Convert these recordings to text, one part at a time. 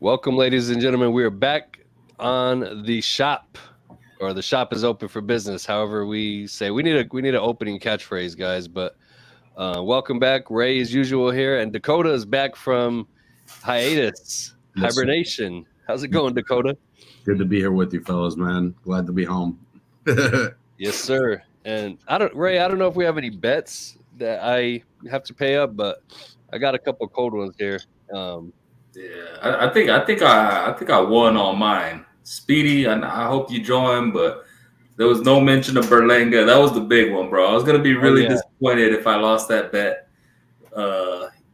Welcome, ladies and gentlemen. We are back on the shop, or the shop is open for business. However, we say we need an opening catchphrase, guys. But welcome back, Ray, as usual here, and Dakota is back from hiatus, hibernation. How's it going, Dakota? Good to be here with you, fellas, man. Glad to be home. Yes, sir. And Ray, I don't know if we have any bets that I have to pay up, but I got a couple cold ones here. I think I won on mine. Speedy, and I hope you join, but there was no mention of Berlanga. That was the big one, bro. I was gonna be really disappointed if I lost that bet.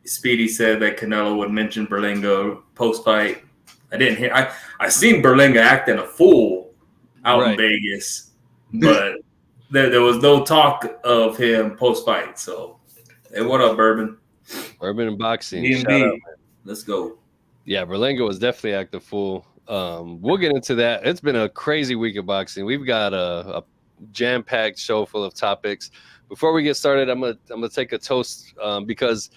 Speedy said that Canelo would mention Berlanga post fight. I didn't hear. I seen Berlanga acting a fool out in Vegas, but there was no talk of him post fight. So, hey, what up, Bourbon? Bourbon and boxing. Shout out, man. Let's go. Yeah, Berlanga was definitely acting fool. We'll get into that. It's been a crazy week of boxing. We've got a jam-packed show full of topics. Before we get started, I'm gonna take a toast because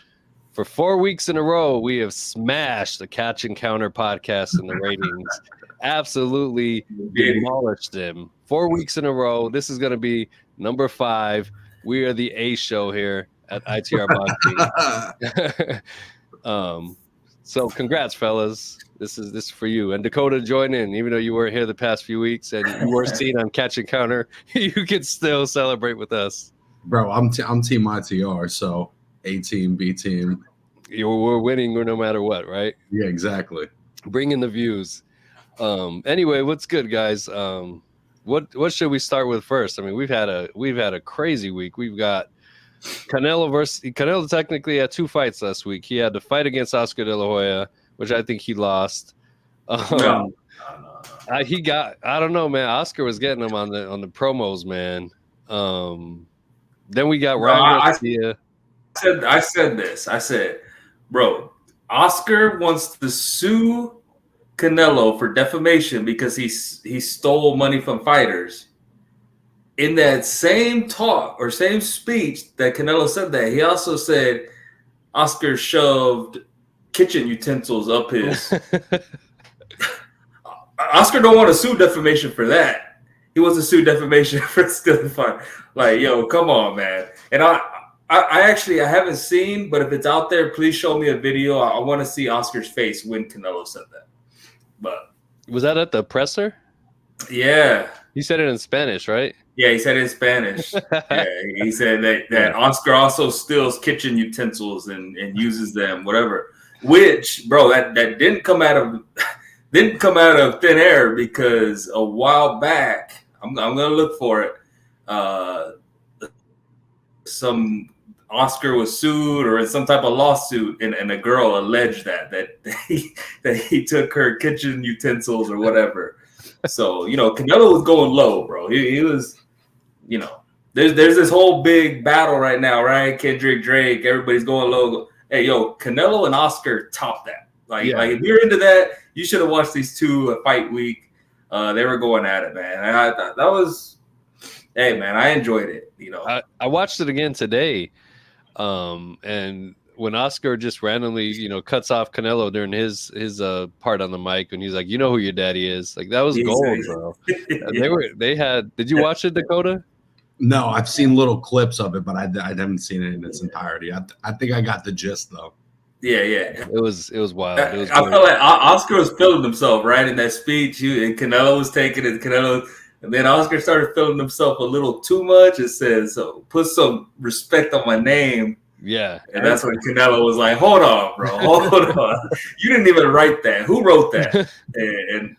for 4 weeks in a row we have smashed the Catch and Counter podcast in the ratings. Absolutely demolished them. 4 weeks in a row. This is gonna be number 5. We are the A show here at ITR Boxing. So congrats, fellas. This is for you. And Dakota, join in. Even though you weren't here the past few weeks and you were seen on Catch and Counter, you can still celebrate with us. Bro, I'm team ITR, so A team, B team. We're winning no matter what, right? Yeah, exactly. Bring in the views. Anyway, what's good, guys? What should we start with first? I mean, we've had a crazy week. We've got Canelo technically had 2 fights last week. He had to fight against Oscar De La Hoya, which I think he lost. No. I don't know, man. Oscar was getting him on the promos, man. Then we got Ryan Garcia. I said this. I said, bro, Oscar wants to sue Canelo for defamation because he stole money from fighters. In that same talk or same speech that Canelo said that, he also said Oscar shoved kitchen utensils up his. Oscar don't want to sue defamation for that. He wants to sue defamation for stealing fun. Like, yo, come on, man. And I haven't seen, but if it's out there, please show me a video. I want to see Oscar's face when Canelo said that. But was that at the presser? Yeah. He said it in Spanish, right? Yeah, he said it in Spanish. Yeah, he said that Oscar also steals kitchen utensils and uses them, whatever. Which, bro, that didn't come out of thin air, because a while back, I'm gonna look for it. Some Oscar was sued or in some type of lawsuit, and a girl alleged that he took her kitchen utensils or whatever. So, Canelo was going low, bro. He was, there's this whole big battle right now, right? Kendrick, Drake, everybody's going low. Hey, yo, Canelo and Oscar top that. Like if you're into that, you should have watched these two fight week. They were going at it, man. And I thought that was, hey, man, I enjoyed it. I watched it again today, and when Oscar just randomly, cuts off Canelo during his part on the mic, and he's like, "You know who your daddy is." Like, that was gold, bro. Did you watch it, Dakota? No, I've seen little clips of it, but I haven't seen it in its entirety. I think I got the gist though. Yeah. It was wild. It was I felt like Oscar was feeling himself, right, in that speech, and Canelo was taking it. And then Oscar started feeling himself a little too much and said, "So put some respect on my name." Yeah. And that's when Canelo was like, "Hold on, bro. Hold on. You didn't even write that. Who wrote that?" And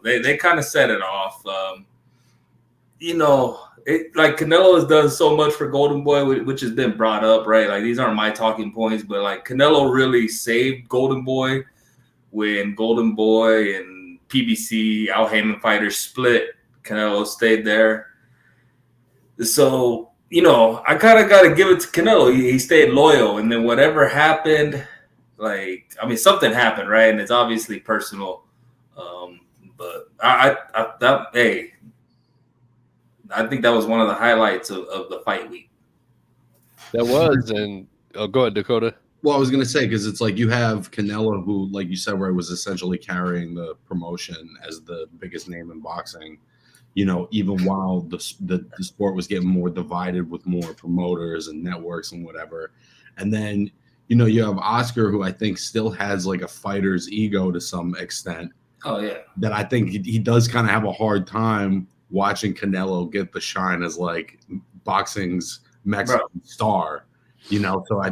they kind of set it off. Like Canelo has done so much for Golden Boy, which has been brought up, right? Like, these aren't my talking points, but like Canelo really saved Golden Boy when Golden Boy and PBC, Al Heyman fighters split. Canelo stayed there. So, I kind of got to give it to Canelo. He stayed loyal. And then whatever happened, something happened, right? And it's obviously personal. But I think that was one of the highlights of the fight week. That was. And go ahead, Dakota. Well, I was going to say, because it's like you have Canelo, who, like you said, where was essentially carrying the promotion as the biggest name in boxing, even while the sport was getting more divided with more promoters and networks and whatever. And then, you have Oscar, who I think still has like a fighter's ego to some extent. Oh, yeah. That I think he does kind of have a hard time watching Canelo get the shine as like boxing's Mexican star. So I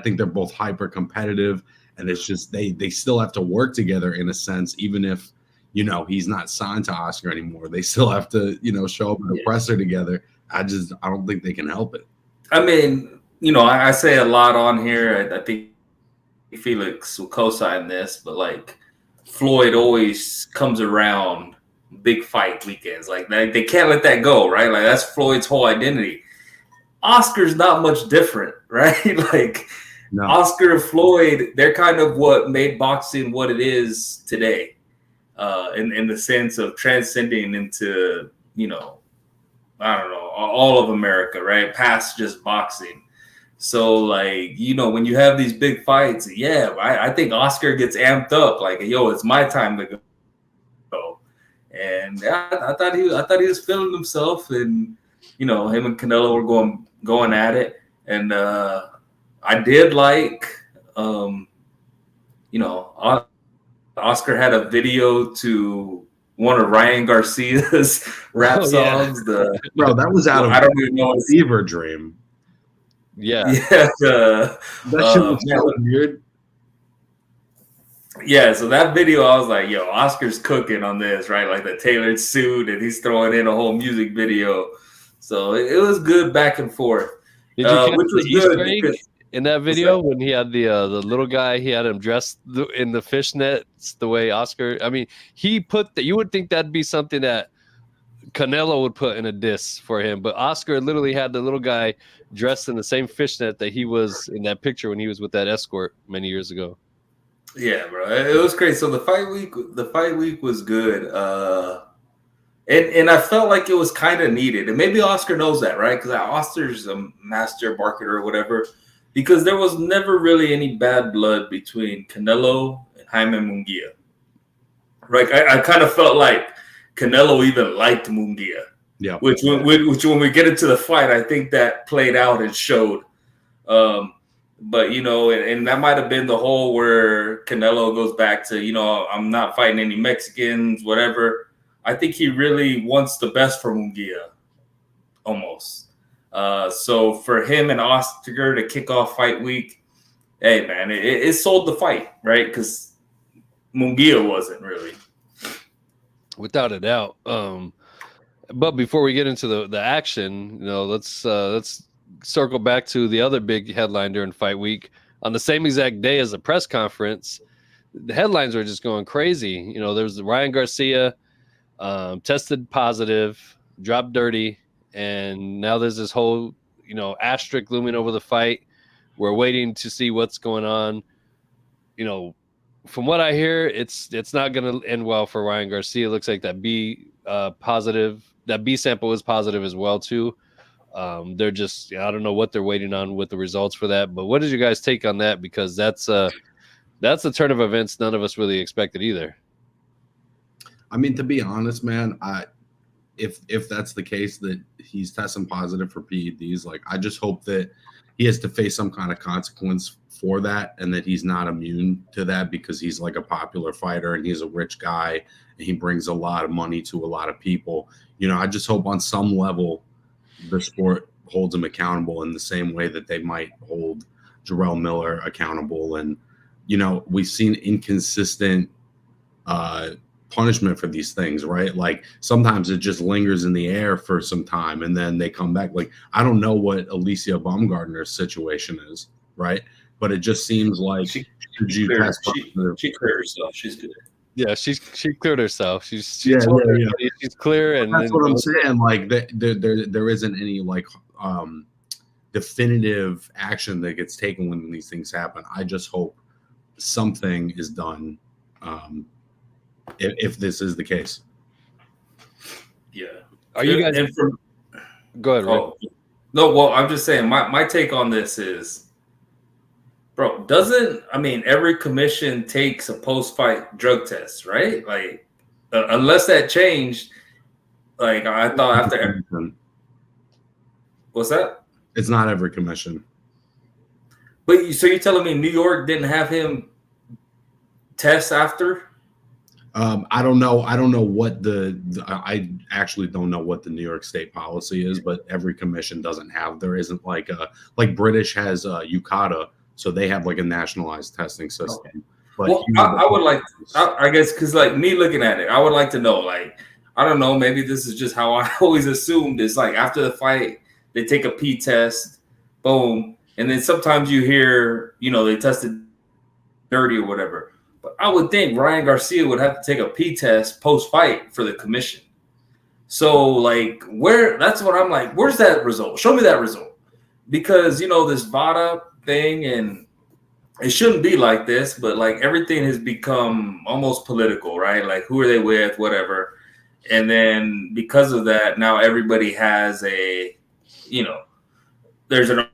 think they're both hyper competitive, and it's just they still have to work together in a sense, even if he's not signed to Oscar anymore. They still have to show up in the presser together. I don't think they can help it. I mean, I say a lot on here. I think Felix will co-sign this, but like Floyd always comes around big fight weekends. Like they can't let that go, right? Like that's Floyd's whole identity. Oscar's not much different, right? Like no. Oscar and Floyd, they're kind of what made boxing what it is today, in the sense of transcending into, I don't know, all of America, right? Past just boxing. So like, when you have these big fights, I think Oscar gets amped up. Like, yo, it's my time to go. And I thought he was feeling himself, and him and Canelo were going at it, and I did like, Oscar had a video to one of Ryan Garcia's rap songs. Bro, that was out of I don't even know a fever dream. Yeah, that shit was so weird. Yeah, so that video, I was like, yo, Oscar's cooking on this, right? Like the tailored suit, and he's throwing in a whole music video. So it was good back and forth. Did you catch the Easter egg in that video when he had the little guy? He had him dressed in the fishnets the way Oscar. I mean, he put that. You would think that'd be something that Canelo would put in a diss for him, but Oscar literally had the little guy dressed in the same fishnet that he was in that picture when he was with that escort many years ago. Yeah, bro, it was crazy. So the fight week was good. And I felt like it was kind of needed. And maybe Oscar knows that, right? Because Oscar's a master marketer or whatever. Because there was never really any bad blood between Canelo and Jaime Munguia. Right? I kind of felt like Canelo even liked Munguia. Yeah. Which when we get into the fight, I think that played out and showed. But, and that might have been the whole where Canelo goes back to, I'm not fighting any Mexicans, whatever. I think he really wants the best for Munguia, almost. So for him and Oscar to kick off fight week, hey, man, it sold the fight, right? Because Munguia wasn't really. Without a doubt. But before we get into the action, let's circle back to the other big headline during fight week. On the same exact day as the press conference, the headlines were just going crazy. There's Ryan Garcia tested positive, dropped dirty, and now there's this whole, asterisk looming over the fight. We're waiting to see what's going on. From what I hear, it's not going to end well for Ryan Garcia. It looks like that B sample is positive as well too. They're just, I don't know what they're waiting on with the results for that. But what is your guys' take on that? Because that's a turn of events none of us really expected either. I mean, to be honest, man, if that's the case that he's testing positive for PEDs, like I just hope that he has to face some kind of consequence for that, and that he's not immune to that because he's like a popular fighter and he's a rich guy and he brings a lot of money to a lot of people. I just hope on some level the sport holds him accountable in the same way that they might hold Jarrell Miller accountable. And, we've seen inconsistent punishment for these things, right? Like sometimes it just lingers in the air for some time and then they come back. Like I don't know what Alicia Baumgartner's situation is, right? But it just seems like she cleared herself. She's good. Yeah, she cleared herself. She's clear, and that's what I'm saying. Like there isn't any like definitive action that gets taken when these things happen. I just hope something is done. If this is the case. Yeah. Are you guys? Go ahead, Rick. No, well, I'm just saying my take on this is, Bro, every commission takes a post-fight drug test, right? Like, unless that changed, like I thought after. What's that? It's not every commission. But so you're telling me New York didn't have him test after? I don't know. I don't know what I actually don't know what the New York State policy is, but every commission doesn't have. There isn't like British has UCADA, so they have like a nationalized testing system. Okay. But well, I would like, I guess, because like me looking at it, I would like to know, like, I don't know, maybe this is just how I always assumed. It's like after the fight, they take a P test, boom, and then sometimes you hear, they tested dirty or whatever. But I would think Ryan Garcia would have to take a P test post-fight for the commission. So, like, that's what I'm like, where's that result? Show me that result. Because, this VADA thing, and it shouldn't be like this, but, like, everything has become almost political, right? Like, who are they with, whatever. And then because of that, now everybody has there's an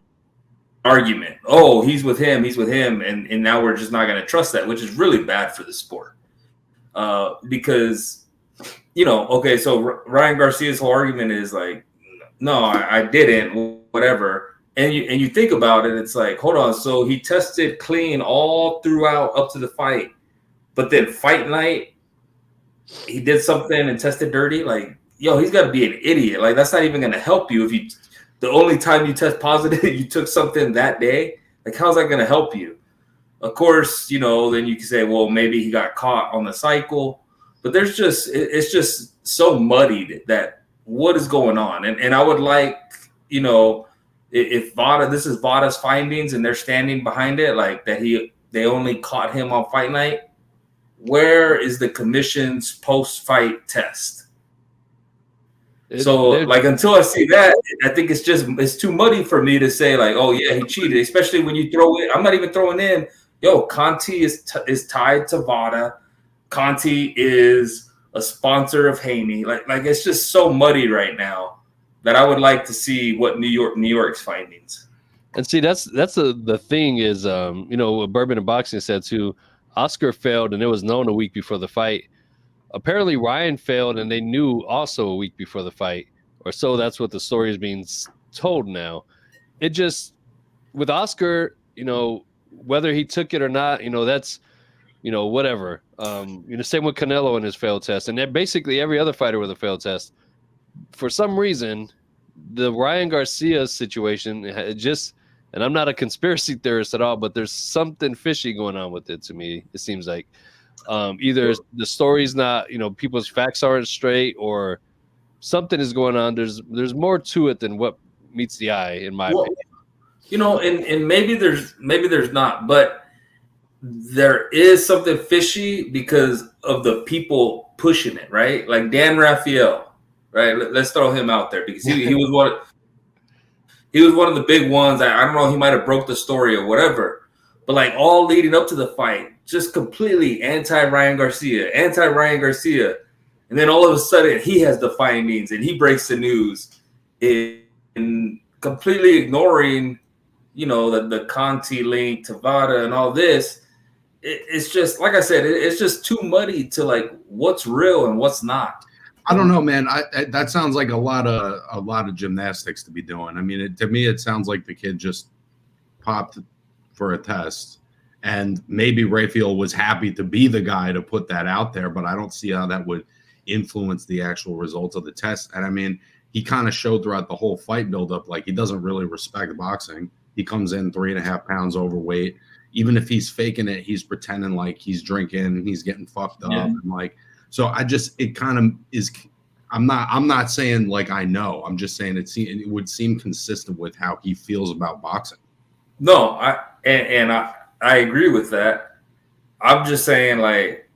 argument. Oh, he's with him, and now we're just not going to trust that, which is really bad for the sport. Because okay, so Ryan Garcia's whole argument is like, no, I didn't, whatever. And you think about it, it's like, hold on, so he tested clean all throughout up to the fight, but then fight night he did something and tested dirty. Like, he's got to be an idiot. Like, that's not even going to help you if the only time you test positive, you took something that day. Like, how's that going to help you? Of course, then you can say, well, maybe he got caught on the cycle. But it's just so muddied that what is going on? And I would like, if VADA, this is VADA's findings and they're standing behind it, like that they only caught him on fight night. Where is the commission's post-fight test? Until I see that, I think it's too muddy for me to say like, oh yeah, he cheated. Especially when you throw it, I'm not even throwing in, Conti is tied to VADA. Conti is a sponsor of Haney. Like it's just so muddy right now that I would like to see what New York's findings. And see, that's the thing is, what Bourbon and Boxing said too. Oscar failed, and it was known a week before the fight. Apparently, Ryan failed, and they knew also a week before the fight, or so that's what the story is being told now. It just, with Oscar, whether he took it or not, that's, whatever. Same with Canelo and his failed test, and then basically every other fighter with a failed test. For some reason, the Ryan Garcia situation, and I'm not a conspiracy theorist at all, but there's something fishy going on with it to me. It seems like either the story's not, people's facts aren't straight, or something is going on. There's more to it than what meets the eye, in my opinion. And maybe there's not, but there is something fishy because of the people pushing it, right? Like Dan Rafael, right? Let's throw him out there because he was one. He was one of the big ones. I don't know. He might have broke the story or whatever, but like all leading up to the fight, just completely anti-Ryan Garcia. And then all of a sudden he has the findings and he breaks the news in completely ignoring, the Conti link to VADA and all this. It's just, like I said, it's just too muddy to like what's real and what's not. I don't know, man. That sounds like a lot of gymnastics to be doing. I mean, to me, it sounds like the kid just popped for a test, and maybe Rafael was happy to be the guy to put that out there, but I don't see how that would influence the actual results of the test. And I mean, he kind of showed throughout the whole fight buildup like he doesn't really respect boxing. He comes in 3.5 pounds overweight. Even if he's faking it, he's pretending like he's drinking and he's getting fucked up. Yeah. And like, so it kind of is. I'm not saying like I know. I'm just saying it would seem consistent with how he feels about boxing. No, I agree with that. I'm just saying like,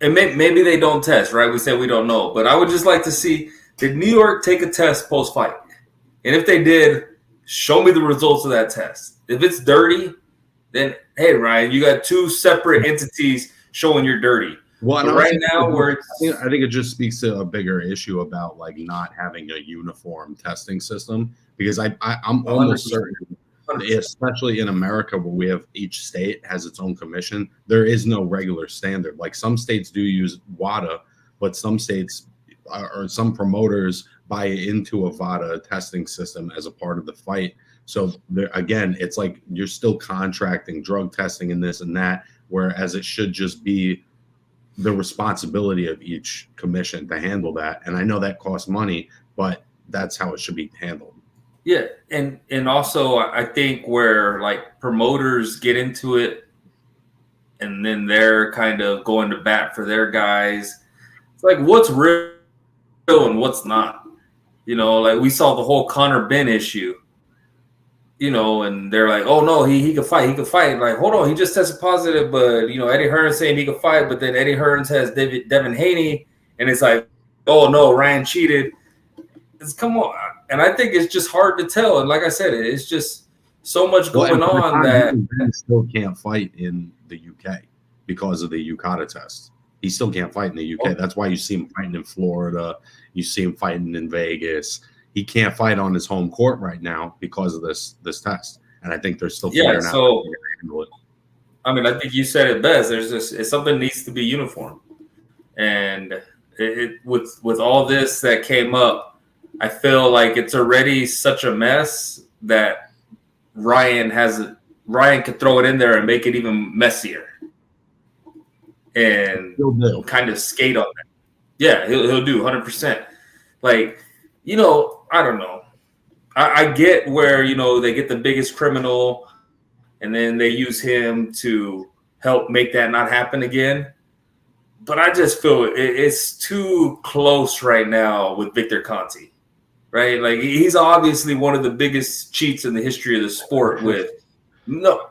and maybe they don't test, right? We said we don't know, but I would just like to see, did New York take a test post fight? And if they did, show me the results of that test. If it's dirty, then hey, Ryan, you got two separate entities showing you're dirty. Well, right now, I think it just speaks to a bigger issue about like not having a uniform testing system, because I'm almost certain especially in America where we have each state has its own commission, there is no regular standard. Like some states do use WADA, but some states or some promoters buy into a VADA testing system as a part of the fight. So there, again, it's like you're still contracting drug testing and this and that, whereas it should just be the responsibility of each commission to handle that. And I know that costs money, but that's how it should be handled. Yeah, and also I think where like promoters get into it and then they're kind of going to bat for their guys. It's like what's real and what's not. You know, like we saw the whole Conor Benn issue. You know, and they're like, oh no, he could fight. He could fight. Like, hold on, he just tested positive, but you know, Eddie Hearn's saying he could fight, but then Eddie Hearns has Devin Haney, and it's like, oh no, Ryan cheated. It's come on. And I think it's just hard to tell. And like I said, it's just so much going on that he still can't fight in the UK because of the UCADA test. He still can't fight in the UK. Oh. That's why you see him fighting in Florida. You see him fighting in Vegas. He can't fight on his home court right now because of this test. And I think they're still figuring out how to handle it. I mean, I think you said it best. There's just something needs to be uniform. And with all this that came up, I feel like it's already such a mess that Ryan could throw it in there and make it even messier, and kind of skate on that. Yeah, he'll do 100%. Like, you know, I don't know. I get where, you know, they get the biggest criminal and then they use him to help make that not happen again. But I just feel it's too close right now with Victor Conte. Right, like he's obviously one of the biggest cheats in the history of the sport, with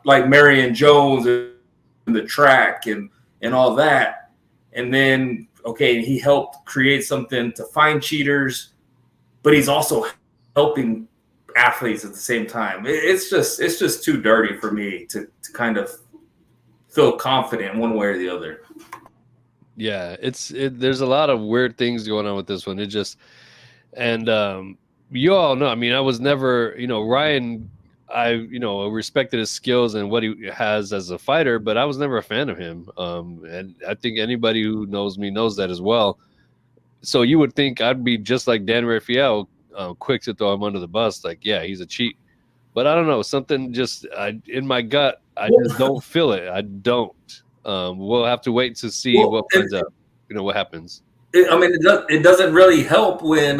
like Marion Jones and the track and all that. And then okay, he helped create something to find cheaters, but he's also helping athletes at the same time. It's just too dirty for me to kind of feel confident one way or the other. Yeah, there's a lot of weird things going on with this one. And you all know, I mean, I was never, you know, Ryan, I respected his skills and what he has as a fighter, but I was never a fan of him. And I think anybody who knows me knows that as well. So you would think I'd be just like Dan Rafael, quick to throw him under the bus. Like, yeah, he's a cheat. But I don't know, something just in my gut, I just don't feel it. I don't. We'll have to wait to see what finds out, you know, what happens. I mean, it doesn't really help when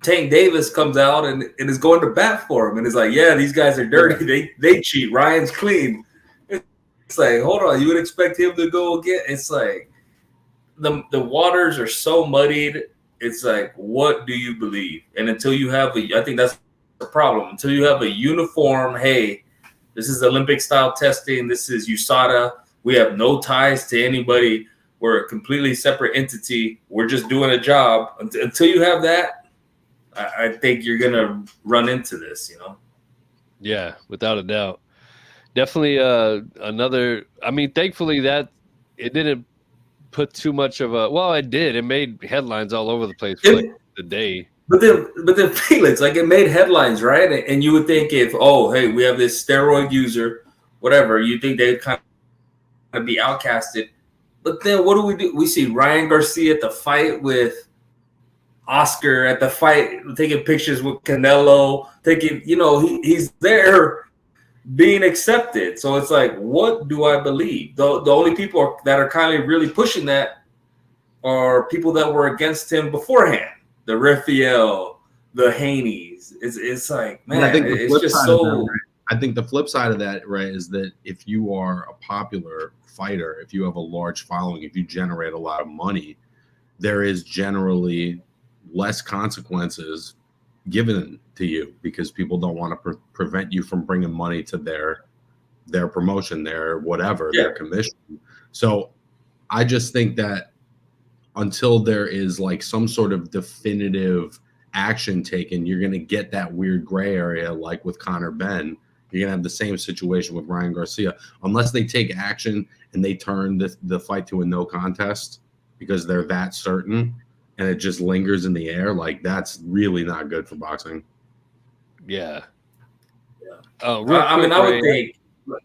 Tank Davis comes out and is going to bat for him and is like, yeah, these guys are dirty. They cheat. Ryan's clean. It's like, hold on, you would expect him to go again? It's like the waters are so muddied. It's like, what do you believe? And until you have I think that's the problem. Until you have a uniform, hey, this is Olympic style testing. This is USADA. We have no ties to anybody. We're a completely separate entity. We're just doing a job. Until you have that, I think you're going to run into this, you know? Yeah, without a doubt. Definitely another – I mean, thankfully that it didn't put too much of a – well, it did. It made headlines all over the place for like the day. But then Felix, like it made headlines, right? And you would think if, oh, hey, we have this steroid user, whatever, you think they'd kind of be outcasted. But then what do? We see Ryan Garcia at the fight with Oscar, at the fight, taking pictures with Canelo, he's there being accepted. So it's like, what do I believe? The only people that are kind of really pushing that are people that were against him beforehand. The Raphael, the Haneys. It's like, man, I think it's just so. I think the flip side of that, right, is that if you are a popular fighter, if you have a large following, if you generate a lot of money, there is generally less consequences given to you because people don't want to prevent you from bringing money to their promotion, their whatever, their commission. So I just think that until there is like some sort of definitive action taken, you're going to get that weird gray area like with Conor Benn. You're going to have the same situation with Ryan Garcia. Unless they take action and they turn the fight to a no contest because they're that certain and it just lingers in the air, like that's really not good for boxing. Yeah. Real I quick, mean, I would Ray, think.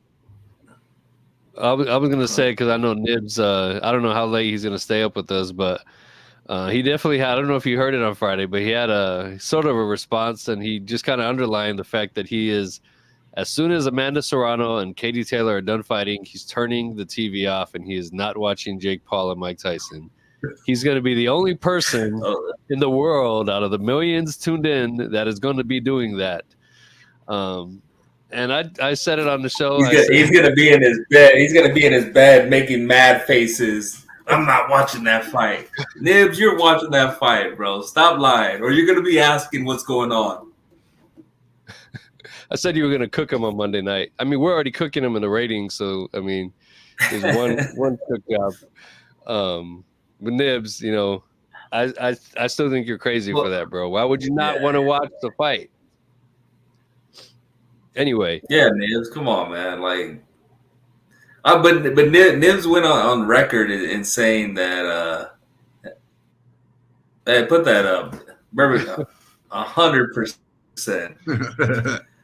I was gonna say because I know Nibs. I don't know how late he's gonna stay up with us, but he definitely had. I don't know if you heard it on Friday, but he had a sort of a response, and he just kind of underlined the fact that he is. As soon as Amanda Serrano and Katie Taylor are done fighting, he's turning the TV off, and he is not watching Jake Paul and Mike Tyson. He's going to be the only person in the world out of the millions tuned in that is going to be doing that. And I said it on the show. He's gonna be in his bed. He's gonna be in his bed making mad faces. I'm not watching that fight. Nibs, you're watching that fight, bro. Stop lying, or you're gonna be asking what's going on. I said you were going to cook him on Monday night. I mean, we're already cooking him in the ratings, so I mean, there's one cook job. But Nibs, you know, I still think you're crazy for that, bro. Why would you not want to watch the fight? Anyway, yeah, Nibs, come on, man. Like, but Nibs went on record in saying that. Hey, put that up. Remember, 100%.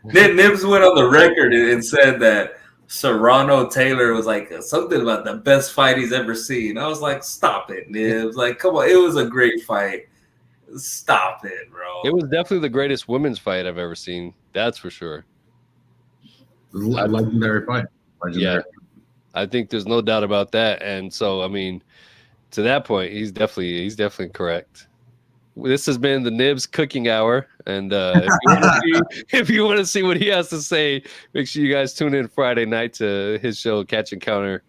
Nibs went on the record and said that Serrano Taylor was like something about the best fight he's ever seen. I was like, stop it, Nibs. Like, come on. It was a great fight. Stop it, bro. It was definitely the greatest women's fight I've ever seen. That's for sure. A legendary fight. Legendary. Yeah, I think there's no doubt about that. And so, I mean, to that point, he's definitely correct. This has been the Nibs Cooking Hour, and if you want to see what he has to say, make sure you guys tune in Friday night to his show Catch and Counter.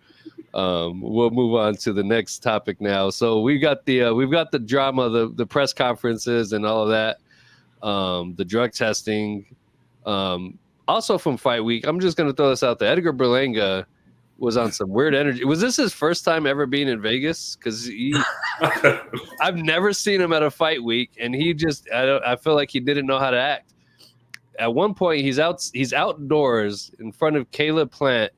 We'll move on to the next topic now. So we've got the drama, the press conferences, and all of that, the drug testing. Also from Fight Week, I'm just gonna throw this out there. Edgar Berlanga was on some weird energy. Was this his first time ever being in Vegas? Because I've never seen him at a fight week, and I feel like he didn't know how to act. At one point, he's outdoors in front of Caleb Plant.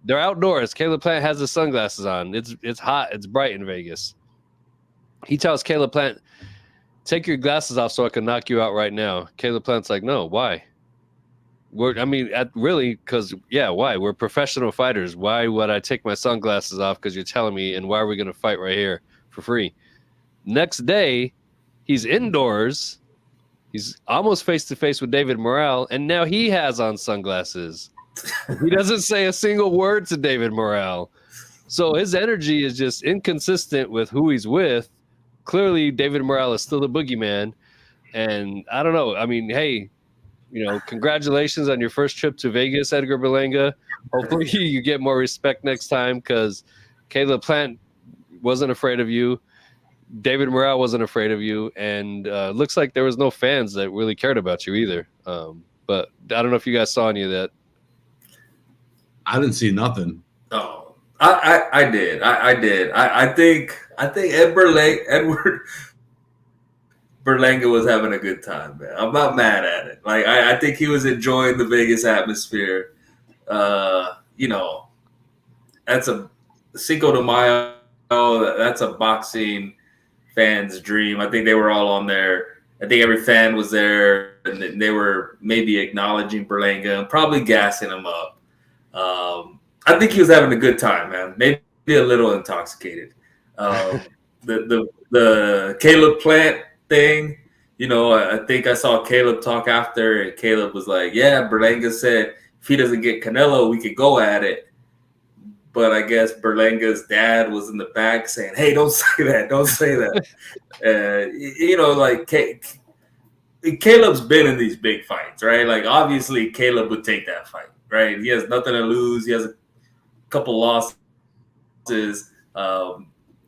They're outdoors. Caleb Plant has his sunglasses on. It's hot. It's bright in Vegas. He tells Caleb Plant, "Take your glasses off so I can knock you out right now." Caleb Plant's like, "No, why?" Because why? We're professional fighters. Why would I take my sunglasses off because you're telling me, and why are we going to fight right here for free? Next day, he's indoors. He's almost face-to-face with David Morrell, and now he has on sunglasses. He doesn't say a single word to David Morrell. So his energy is just inconsistent with who he's with. Clearly, David Morrell is still the boogeyman, and I don't know. I mean, hey, you know, congratulations on your first trip to Vegas, Edgar Berlanga. Hopefully you get more respect next time because Caleb Plant wasn't afraid of you. David Morrell wasn't afraid of you. And looks like there was no fans that really cared about you either. But I don't know if you guys saw any of that. I didn't see nothing. Oh, I did. I did. I think Edward Berlanga was having a good time, man. I'm not mad at it. Like I think he was enjoying the Vegas atmosphere. You know, that's a Cinco de Mayo. That's a boxing fan's dream. I think they were all on there. I think every fan was there, and they were maybe acknowledging Berlanga and probably gassing him up. I think he was having a good time, man. Maybe a little intoxicated. The Caleb Plant thing, you know, I think I saw Caleb talk after, and Caleb was like, yeah, Berlanga said if he doesn't get Canelo, we could go at it. But I guess Berlanga's dad was in the back saying, hey, don't say that. Don't say that. You know, like Caleb's been in these big fights, right? Like, obviously, Caleb would take that fight, right? He has nothing to lose. He has a couple losses.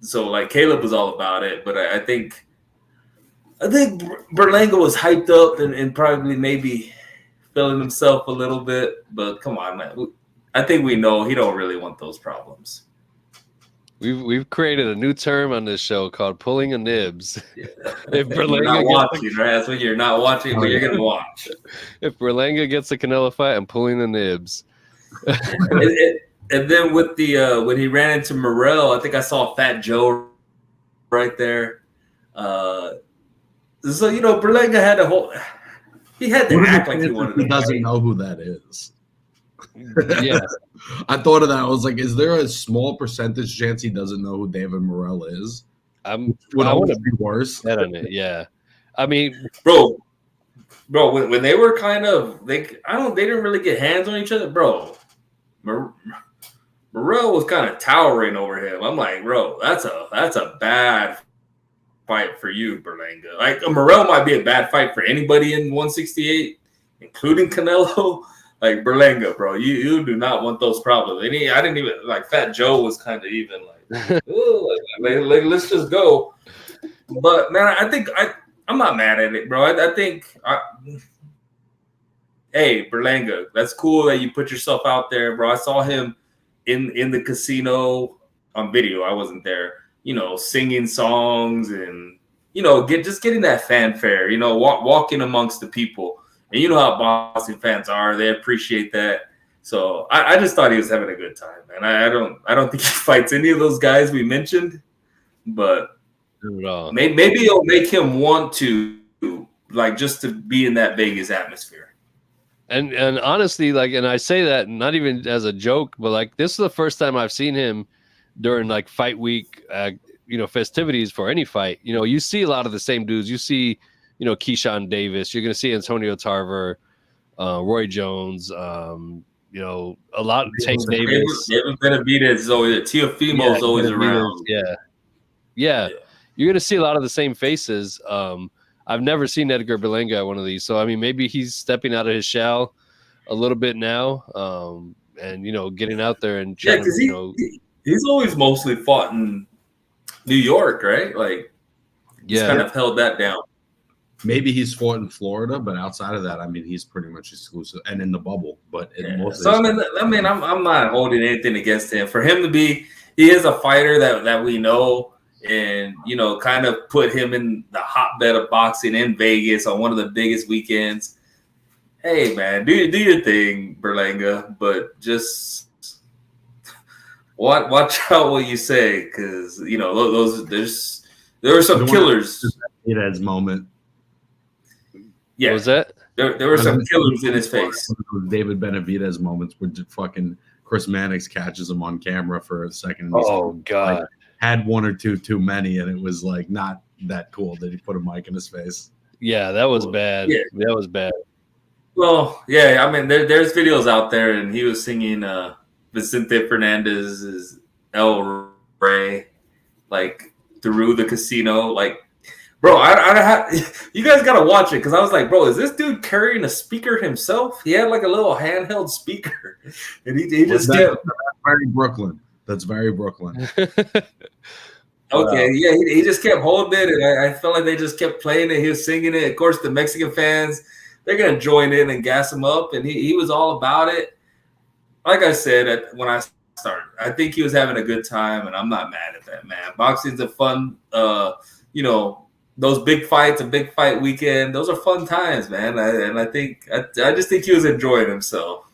So, like, Caleb was all about it. But I think Berlanga was hyped up and probably maybe feeling himself a little bit. But come on, man. I think we know he don't really want those problems. We've created a new term on this show called pulling a nibs. Yeah. If you're not watching, right? That's what you're not watching, but you're going to watch. If Berlanga gets a Canelo fight, I'm pulling the nibs. And then with the when he ran into Morrell, I think I saw Fat Joe right there. So, you know, Berlanga had a whole – He had to What are the act like he chances wanted he to doesn't fight. know who that is? Yeah. I thought of that. I was like, is there a small percentage chance he doesn't know who David Morrell is? I Would want almost to be worse. bet on it. Yeah. I mean, Bro, when they were kind of they didn't really get hands on each other, bro. Morrell was kind of towering over him. I'm like, bro, that's a bad fight for you, Berlanga. Like Morrell might be a bad fight for anybody in 168, including Canelo. Like Berlanga, bro, you do not want those problems. I didn't even like Fat Joe was kind of even like, ooh, let's just go. But man, I'm not mad at it, bro. I think hey, Berlanga, that's cool that you put yourself out there, bro. I saw him in the casino on video. I wasn't there, singing songs and getting that fanfare, walking amongst the people. And you know how boxing fans are; they appreciate that. So I just thought he was having a good time, man. I don't think he fights any of those guys we mentioned, but maybe it'll make him want to like just to be in that Vegas atmosphere. And honestly, like, and I say that not even as a joke, but like this is the first time I've seen him during like fight week, festivities for any fight. You see a lot of the same dudes. You see, Keyshawn Davis. You're going to see Antonio Tarver, Roy Jones. A lot of Tank Davis. David Benavidez is always Teofimo is always around. Yeah. You're going to see a lot of the same faces. I've never seen Edgar Berlanga at one of these. So, I mean, maybe he's stepping out of his shell a little bit now and, getting out there and trying he's always mostly fought in New York, right? Like, he's kind of held that down. Maybe he's fought in Florida, but outside of that, I mean, he's pretty much exclusive and in the bubble. But I'm not holding anything against him. For him to be, he is a fighter that we know. And, kind of put him in the hotbed of boxing in Vegas on one of the biggest weekends. Hey, man, do your thing, Berlanga, but just watch out what you say, because, there were some killers. Benavidez moment. Yeah. What was that? There were some killers in his face. David Benavidez moments where fucking Chris Mannix catches him on camera for a second. Oh, God. Like, had one or two too many, and it was like not that cool that he put a mic in his face. Yeah, that was bad. Yeah. That was bad. Well, yeah, I mean, there's videos out there, and he was singing Vicente Fernandez's El Rey, like through the casino. Like, bro, you guys gotta watch it, because I was like, bro, is this dude carrying a speaker himself? He had like a little handheld speaker, and he just kept very Brooklyn. That's very Brooklyn. Okay, yeah, he just kept holding it, and I felt like they just kept playing it. He was singing it. Of course, the Mexican fans, they're gonna join in and gas him up, and he was all about it. Like I said when I started, I think he was having a good time, and I'm not mad at that, man. Boxing's a fun, those big fights, a big fight weekend, those are fun times, man. I just think he was enjoying himself.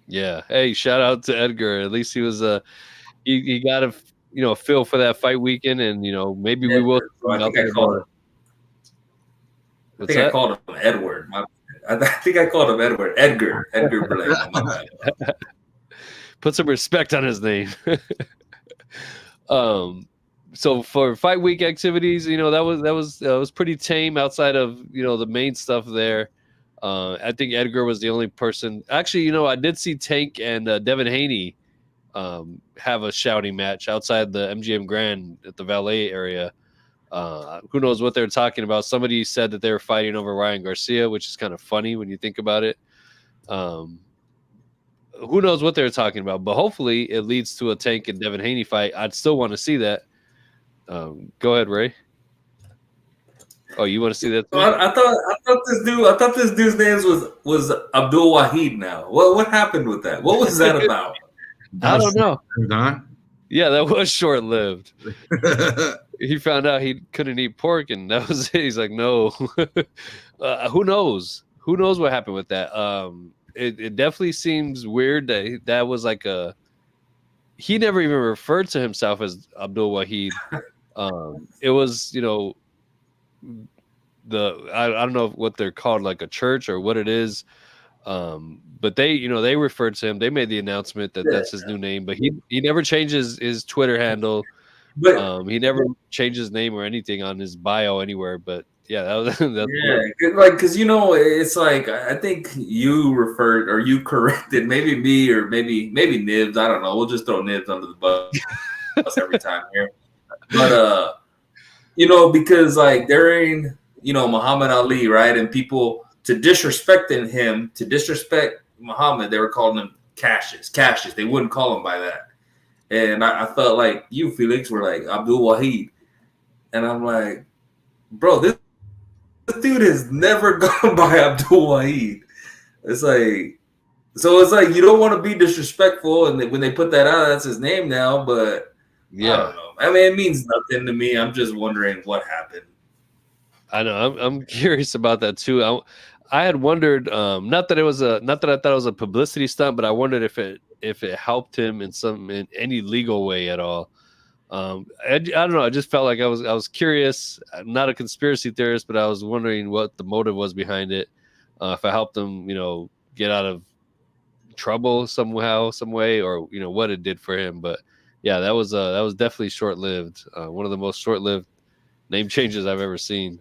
Yeah. Hey, shout out to Edgar. At least he was he got a feel for that fight weekend, and maybe we will. I think I called him Edward. I think I called him Edward. Edgar Berlanga. Put some respect on his name. So for fight week activities, that was pretty tame outside of the main stuff there. I think Edgar was the only person. Actually, I did see Tank and Devin Haney have a shouting match outside the MGM Grand at the valet area. Who knows what they're talking about? Somebody said that they were fighting over Ryan Garcia, which is kind of funny when you think about it. Who knows what they're talking about? But hopefully it leads to a Tank and Devin Haney fight. I'd still want to see that. Go ahead, Ray. Oh, you want to see that? I thought this dude's name was Abdul Wahid. Now, what happened with that? What was that about? I don't know. Not? Yeah, that was short lived. He found out he couldn't eat pork, and that was it. He's like, no. Who knows? Who knows what happened with that? It definitely seems weird that was like a. He never even referred to himself as Abdul Wahid. It was, I don't know what they're called, like a church or what it is. But they referred to him. They made the announcement that that's his new name, but he never changes his Twitter handle. But He never changed his name or anything on his bio anywhere. But yeah, that's because it's like I think you referred or you corrected maybe me or maybe Nibs. I don't know. We'll just throw Nibs under the bus every time here. But because like during Muhammad Ali, right, and people to disrespect Muhammad, they were calling him Cassius. They wouldn't call him by that. And I felt like you, Felix, were like Abdul Wahid. And I'm like, bro, this dude has never gone by Abdul Wahid. It's like you don't want to be disrespectful, and when they put that out, that's his name now. But yeah, I don't know. I mean, it means nothing to me. I'm just wondering what happened. I know. I'm curious about that too. I had wondered, not that I thought it was a publicity stunt, but I wondered if it helped him in any legal way at all. I don't know. I just felt like I was curious. I'm not a conspiracy theorist, but I was wondering what the motive was behind it. If I helped him, get out of trouble somehow, some way, or what it did for him. But yeah, that was definitely short lived. One of the most short lived name changes I've ever seen.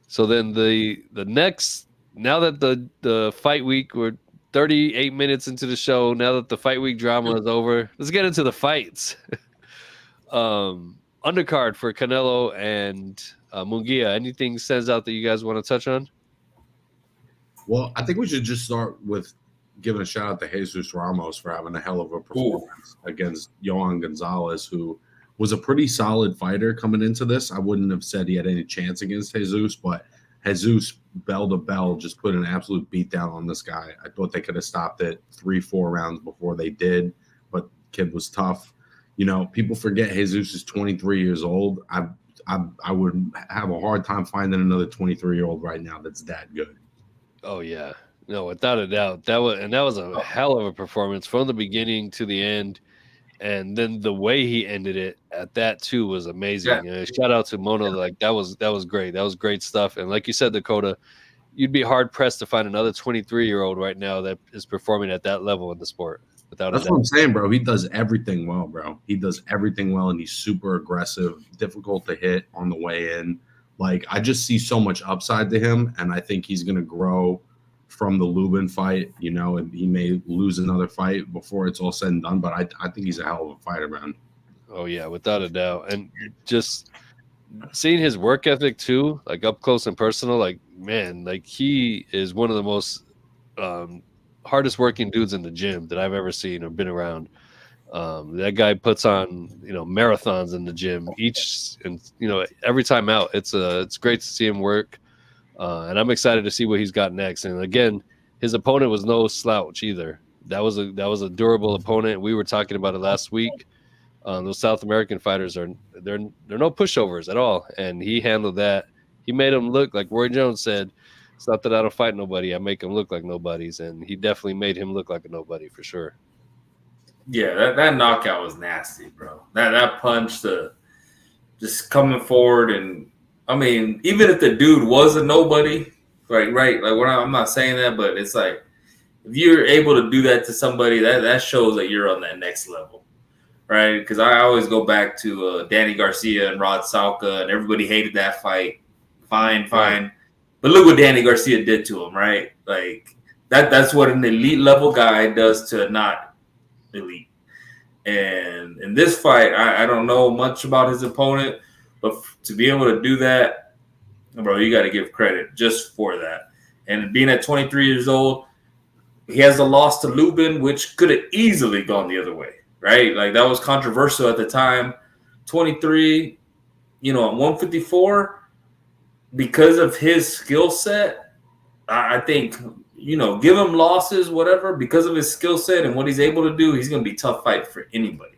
So then the next, now that the fight week, we're 38 minutes into the show. Now that the fight week drama is over, let's get into the fights. Undercard for Canelo and Munguia. Anything stands out that you guys want to touch on? Well, I think we should just start with giving a shout out to Jesus Ramos for having a hell of a performance against Johan Gonzalez, who was a pretty solid fighter coming into this. I wouldn't have said he had any chance against Jesus, but Jesus, bell to bell, just put an absolute beat down on this guy. I thought they could have stopped it 3-4 rounds before they did, but kid was tough. People forget Jesus is 23 years old. I would have a hard time finding another 23-year-old right now that's that good. Oh yeah, no, without a doubt. That was a hell of a performance from the beginning to the end. And then the way he ended it at that too was amazing. Yeah. Shout out to Mono, like that was great. That was great stuff. And like you said, Dakota, you'd be hard pressed to find another 23-year-old right now that is performing at that level in the sport. That's what I'm saying, bro. He does everything well, bro. He does everything well, and he's super aggressive, difficult to hit on the way in. Like, I just see so much upside to him, and I think he's going to grow from the Lubin fight, and he may lose another fight before it's all said and done. But I think he's a hell of a fighter, man. Oh yeah, without a doubt. And just seeing his work ethic too, like up close and personal, like man, like he is one of the most hardest working dudes in the gym that I've ever seen or been around. That guy puts on marathons in the gym every time out. It's great to see him work. And I'm excited to see what he's got next. And again, his opponent was no slouch either. That was a durable opponent. We were talking about it last week. Those South American fighters they're no pushovers at all, and he handled that. He made him look like Roy Jones said. It's not that I don't fight nobody; I make him look like nobodies, and he definitely made him look like a nobody for sure. Yeah, that knockout was nasty, bro. That punch, just coming forward and. I mean, even if the dude was a nobody, right? Like I'm not saying that, but it's like if you're able to do that to somebody, that shows that you're on that next level, right? Because I always go back to Danny Garcia and Rod Salka, and everybody hated that fight. Fine, but look what Danny Garcia did to him, right? Like that's what an elite level guy does to not elite. And in this fight, I don't know much about his opponent. But to be able to do that, bro, you got to give credit just for that. And being at 23 years old, he has a loss to Lubin, which could have easily gone the other way, right? Like that was controversial at the time. 23, at 154, because of his skill set, I think, give him losses, whatever, because of his skill set and what he's able to do, he's going to be a tough fight for anybody.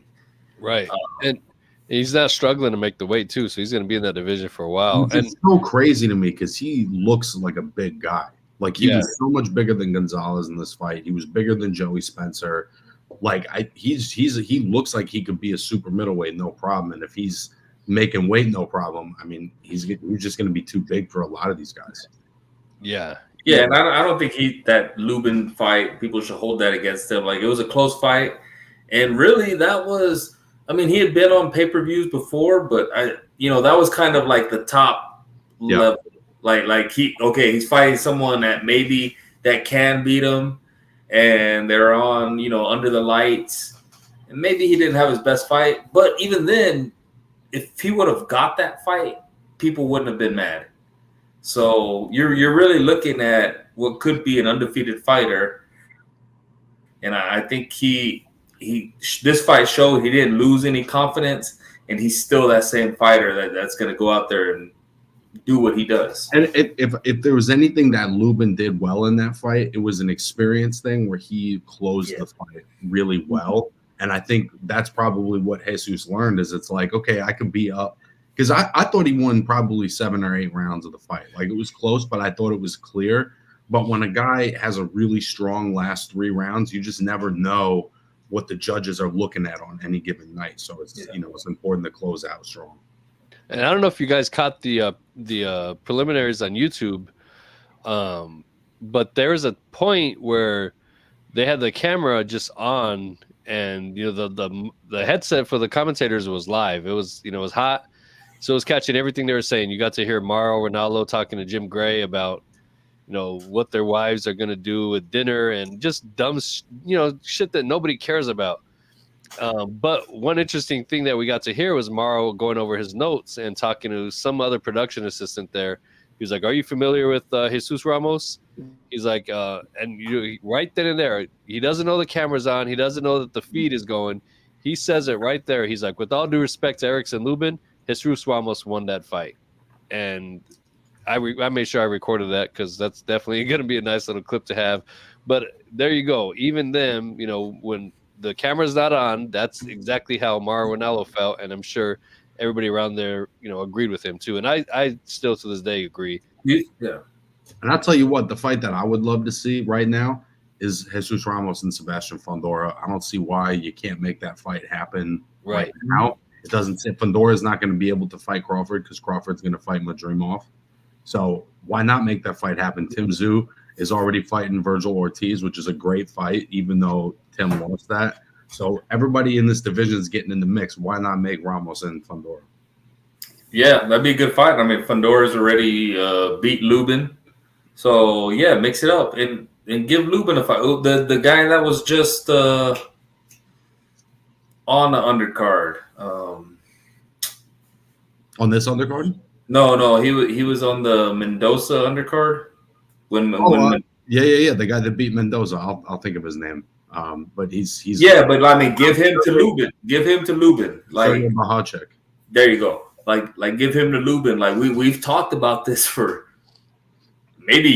Right. And he's not struggling to make the weight too, so he's going to be in that division for a while. It's so crazy to me because he looks like a big guy. Like he was so much bigger than Gonzalez in this fight. He was bigger than Joey Spencer. Like he looks like he could be a super middleweight, no problem. And if he's making weight no problem. I mean, he's just going to be too big for a lot of these guys. Yeah. Yeah, and I don't think that Lubin fight, people should hold that against him. Like, it was a close fight, and really that was, I mean, he had been on pay-per-views before, but that was kind of like the top level. Like he's fighting someone that maybe that can beat him, and they're on, under the lights, and maybe he didn't have his best fight, but even then, if he would have got that fight, people wouldn't have been mad. So you're really looking at what could be an undefeated fighter, and I think this fight showed he didn't lose any confidence, and he's still that same fighter that's going to go out there and do what he does. And if there was anything that Lubin did well in that fight, it was an experience thing where he closed the fight really well. And I think that's probably what Jesus learned is it's like, okay, I could be up. Because I thought he won probably 7 or 8 rounds of the fight. Like, it was close, but I thought it was clear. But when a guy has a really strong last 3 rounds, you just never know what the judges are looking at on any given night. So it's it's important to close out strong. And I don't know if you guys caught the preliminaries on YouTube, but there was a point where they had the camera just on, and the headset for the commentators was live. It was it was hot. So it was catching everything they were saying. You got to hear Mauro Ranallo talking to Jim Gray about, what their wives are going to do with dinner and just dumb, shit that nobody cares about. But one interesting thing that we got to hear was Mauro going over his notes and talking to some other production assistant there. He was like, "Are you familiar with Jesus Ramos?" He's like, and right then and there, he doesn't know the camera's on. He doesn't know that the feed is going. He says it right there. He's like, "With all due respect to Erickson Lubin, Jesus Ramos won that fight." And I made sure I recorded that because that's definitely going to be a nice little clip to have. But there you go. Even them, when the camera's not on, that's exactly how Mauro Ranallo felt. And I'm sure everybody around there, agreed with him too. And I still to this day agree. Yeah. And I'll tell you what, the fight that I would love to see right now is Jesus Ramos and Sebastian Fundora. I don't see why you can't make that fight happen right now. It doesn't say Fundora is not going to be able to fight Crawford because Crawford's going to fight Madrimov. So why not make that fight happen? Tim Tszyu is already fighting Virgil Ortiz, which is a great fight, even though Tim lost that. So everybody in this division is getting in the mix. Why not make Ramos and Fundora? Yeah, that'd be a good fight. I mean, Fundora's already beat Lubin. So, yeah, mix it up and give Lubin a fight. The guy that was just on the undercard. On this undercard? No, he was on the Mendoza undercard. Yeah. The guy that beat Mendoza. I'll think of his name. But he's but I mean, give him to Lubin. Give him to Lubin. Like Mahacek. There you go. Like give him to Lubin. Like we've talked about this for maybe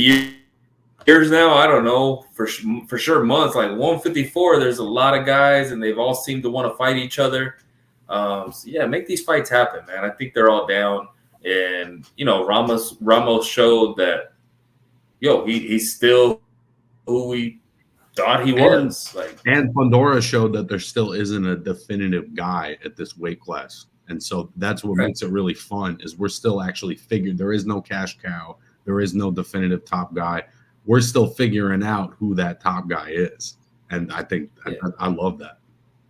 years now. I don't know, for sure months. Like 154, there's a lot of guys, and they've all seemed to want to fight each other. So yeah, make these fights happen, man. I think they're all down, and Ramos showed that he's still who we thought he was. And Fundora showed that there still isn't a definitive guy at this weight class. And so that's what makes it really fun is we're still actually figuring. There is no cash cow. There is no definitive top guy. We're still figuring out who that top guy is. And I think I love that.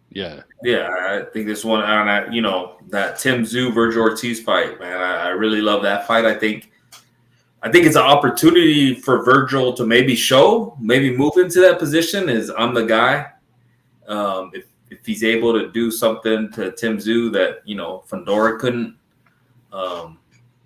Yeah. Yeah, I think this one, that Tim Tszyu Virgil Ortiz fight, man, I really love that fight. I think it's an opportunity for Virgil to maybe move into that position as I'm the guy. If he's able to do something to Tim Tszyu that, Fundora couldn't.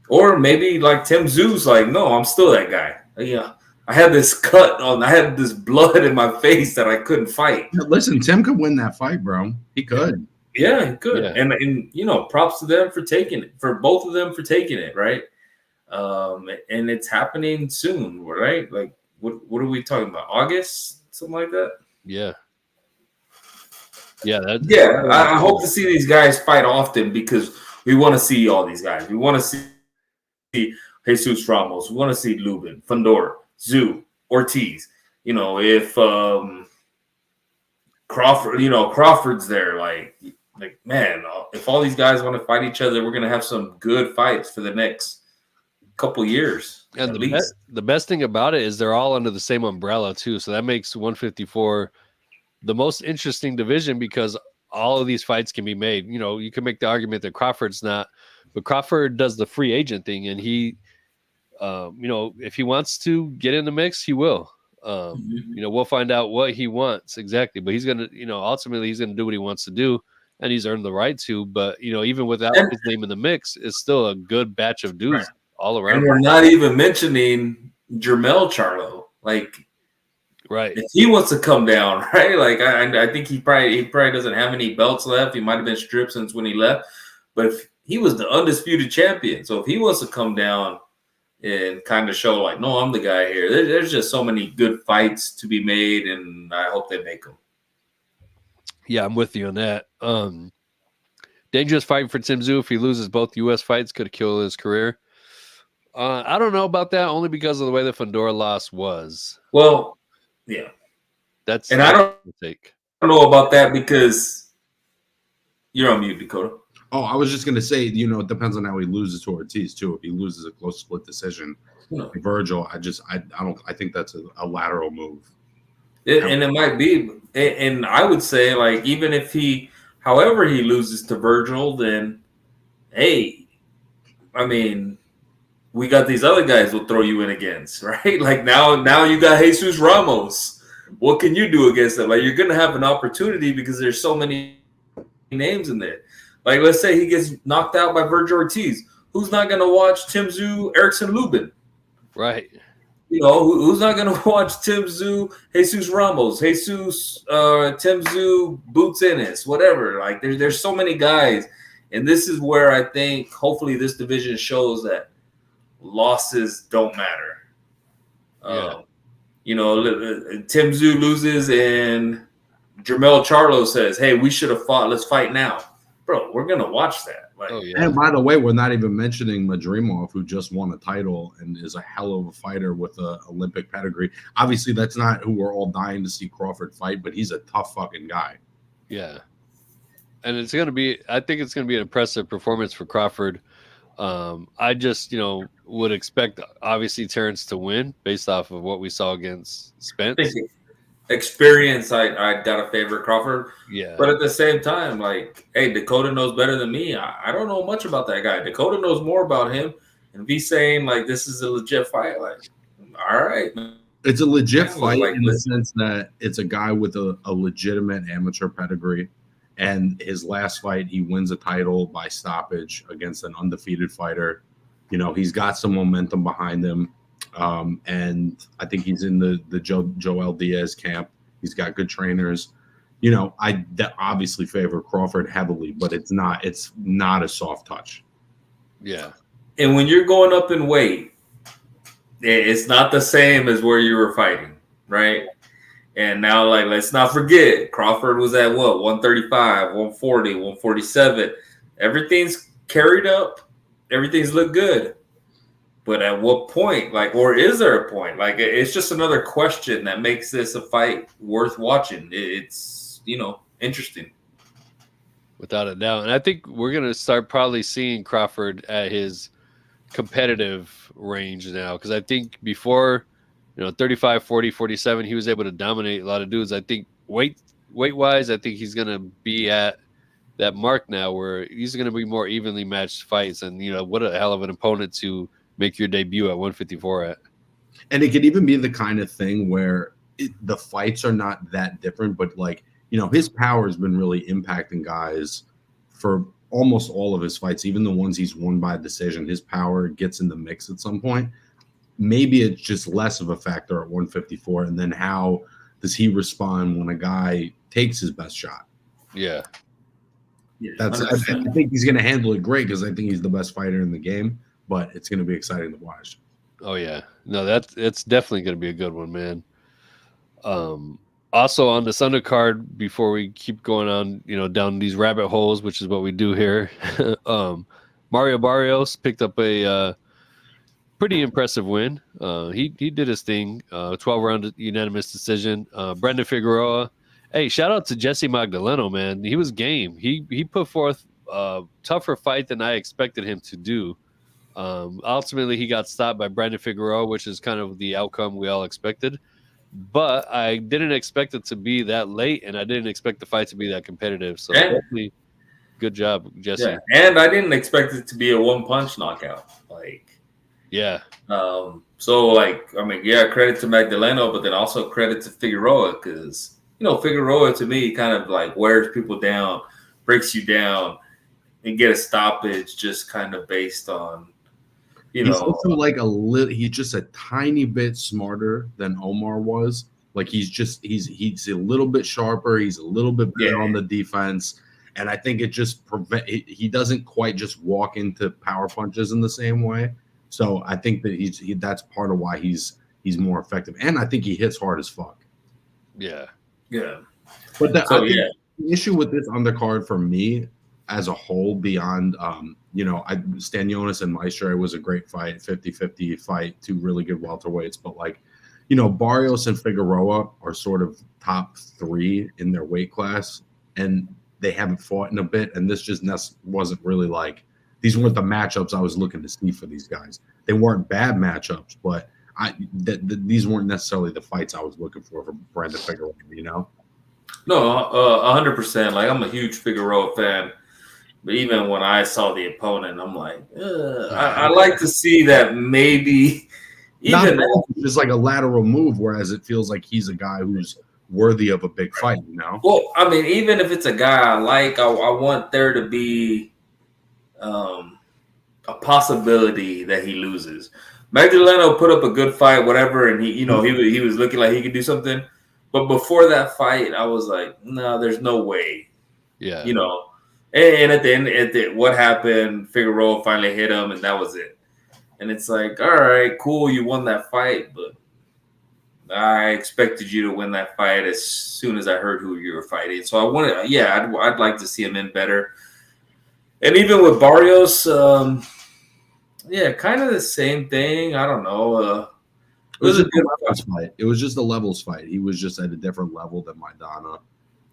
Or maybe like Tim Tszyu's like, no, I'm still that guy. Yeah. I had this I had this blood in my face that I couldn't fight. Listen, Tim could win that fight, bro. He could. Yeah, he could. Yeah. And props to them for both of them for taking it, right? And it's happening soon, right? Like, what are we talking about? August, something like that. Yeah. Yeah. I hope to see these guys fight often because we want to see all these guys. We want to see Jesus Ramos. We want to see Lubin, Fundora, Tszyu, Ortiz. If Crawford, Crawford's there, like Like, man, if all these guys want to fight each other, we're gonna have some good fights for the next couple years And at least. the best thing about it is they're all under the same umbrella too, so that makes 154 the most interesting division because all of these fights can be made. You know, you can make the argument that Crawford's not, but Crawford does the free agent thing, and he, you know, if he wants to get in the mix, he will. You know, we'll find out what he wants exactly, but he's gonna, you know, ultimately he's gonna do what he wants to do, and he's earned the right to. But you know, even without his name in the mix, it's still a good batch of dudes all around. And we're not even mentioning Jermell Charlo, like. Right. If he wants to come down, right? Like I think he probably doesn't have any belts left. He might have been stripped since when he left, but if he was the undisputed champion. So if he wants to come down and kind of show like, no, I'm the guy here. There's just so many good fights to be made, and I hope they make them. Yeah, I'm with you on that. Dangerous fight for Tim Tszyu if he loses both U.S. fights could kill his career. I don't know about that only because of the way the Fundora loss was. Well. Yeah, that's I don't know about that because you're on mute, Dakota. Oh, I was just gonna say, you know, it depends on how he loses to Ortiz too. If he loses a close split decision, Virgil, I think that's a lateral move. And it might be, and I would say like even if however he loses to Virgil, then hey, I mean. We got these other guys we'll throw you in against, right? Like now you got Jesus Ramos. What can you do against them? Like you're gonna have an opportunity because there's so many names in there. Like let's say he gets knocked out by Virgil Ortiz. Who's not gonna watch Tim Tszyu, Erickson Lubin? Right. You know, who's not gonna watch Tim Tszyu, Jesus Ramos, Tim Tszyu, Boots Ennis, whatever. Like there's so many guys, and this is where I think hopefully this division shows that losses don't matter. You know, Tim Tszyu loses and Jermell Charlo says, hey, we should have fought. Let's fight now. Bro, we're going to watch that. Like, And by the way, we're not even mentioning Madrimov, who just won a title and is a hell of a fighter with an Olympic pedigree. Obviously, that's not who we're all dying to see Crawford fight, but he's a tough fucking guy. Yeah. And I think it's going to be an impressive performance for Crawford. I just, you know, would expect obviously Terrence to win based off of what we saw against Spence. Experience, I gotta favor Crawford. Yeah. But at the same time, like, hey, Dakota knows better than me. I don't know much about that guy. Dakota knows more about him. And if he's saying like this is a legit fight, like, all right. It's a legit fight in the sense that it's a guy with a legitimate amateur pedigree. And his last fight, he wins a title by stoppage against an undefeated fighter. You know, he's got some momentum behind him. And I think he's in the Joel Diaz camp. He's got good trainers. You know, I obviously favor Crawford heavily, but it's not a soft touch. Yeah. And when you're going up in weight, it's not the same as where you were fighting, right? And now, like, let's not forget, Crawford was at what, 135, 140, 147. Everything's carried up. Everything's looked good. But at what point, like, or is there a point? Like, it's just another question that makes this a fight worth watching. It's, you know, interesting. Without a doubt. And I think we're going to start probably seeing Crawford at his competitive range now. Because I think before, you know, 35, 40, 47, he was able to dominate a lot of dudes. I think weight-wise, I think he's going to be at that mark now where he's going to be more evenly matched fights. And, you know, what a hell of an opponent to make your debut at 154 at. And it could even be the kind of thing where the fights are not that different, but like, you know, his power has been really impacting guys for almost all of his fights, even the ones he's won by decision. His power gets in the mix at some point. Maybe it's just less of a factor at 154. And then how does he respond when a guy takes his best shot? Yeah. I think he's going to handle it great because I think he's the best fighter in the game, but it's going to be exciting to watch. Oh, yeah. No, it's definitely going to be a good one, man. Also on this undercard, before we keep going on, you know, down these rabbit holes, which is what we do here, Mario Barrios picked up a pretty impressive win. He did his thing, 12-round unanimous decision. Brendan Figueroa Hey, shout out to Jesse Magdaleno, man. He was game. He put forth a tougher fight than I expected him to do. Ultimately, he got stopped by Brandon Figueroa, which is kind of the outcome we all expected. But I didn't expect it to be that late, and I didn't expect the fight to be that competitive. So definitely good job, Jesse. Yeah, and I didn't expect it to be a one-punch knockout. Yeah. So, I mean, yeah, credit to Magdaleno, but then also credit to Figueroa because, Figueroa to me kind of wears people down, breaks you down, and get a stoppage just kind of based on, He's also he's just a tiny bit smarter than Omar was. Like he's a little bit sharper. He's a little bit better on the defense. And I think it just he doesn't quite just walk into power punches in the same way. So I think that that's part of why he's more effective. And I think he hits hard as fuck. Yeah. Yeah. But the issue with this undercard for me as a whole, beyond Stanionis and Maestro was a great fight, 50-50 fight, two really good welterweights. But Barrios and Figueroa are sort of top three in their weight class, and they haven't fought in a bit. And this just wasn't really these weren't the matchups I was looking to see for these guys. They weren't bad matchups, but these weren't necessarily the fights I was looking for Brandon Figueroa, No, 100%. I'm a huge Figueroa fan. But even when I saw the opponent, I'm like, I like to see that maybe even just a lateral move, whereas it feels like he's a guy who's worthy of a big fight, Well, I mean, even if it's a guy I like, I want there to be a possibility that he loses. Magdaleno put up a good fight, whatever, and he was looking like he could do something. But before that fight, I was like, no, there's no way. Yeah. And at the end, what happened? Figueroa finally hit him, and that was it. And it's like, all right, cool, you won that fight, but I expected you to win that fight as soon as I heard who you were fighting. So I wanted, I'd like to see him in better. And even with Barrios, kind of the same thing. I don't know. It was a good levels fight. It was just a levels fight. He was just at a different level than Maidana.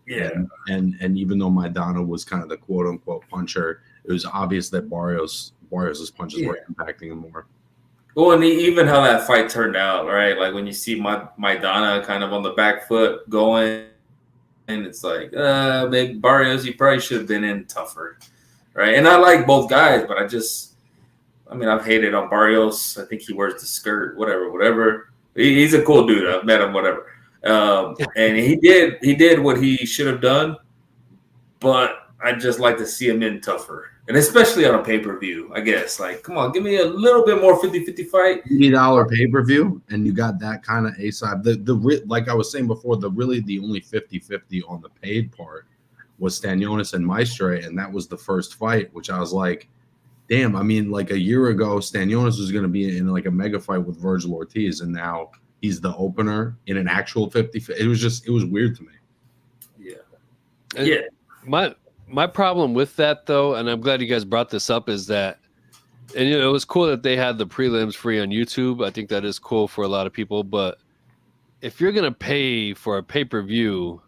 Yeah. And even though Maidana was kind of the quote unquote puncher, it was obvious that Barrios's punches were impacting him more. Well, and even how that fight turned out, right? When you see Maidana kind of on the back foot going, and it's like, maybe Barrios, you probably should have been in tougher, right? And I like both guys, but I've hated on Barrios. I think he wears the skirt, whatever. He's a cool dude. I've met him, whatever. And he did what he should have done, but I'd just like to see him in tougher. And especially on a pay-per-view, I guess. Come on, give me a little bit more 50-50 fight. $80 pay-per-view, and you got that kind of A-side. Like I was saying before, the only 50-50 on the paid part was Stanionis and Maestro, and that was the first fight, which I was like, damn, a year ago, Stanionis was going to be in a mega fight with Virgil Ortiz, and now he's the opener in an actual 50. It was weird to me. Yeah. Yeah. My problem with that, though, and I'm glad you guys brought this up, is that, and it was cool that they had the prelims free on YouTube. I think that is cool for a lot of people. But if you're going to pay for a pay-per-view,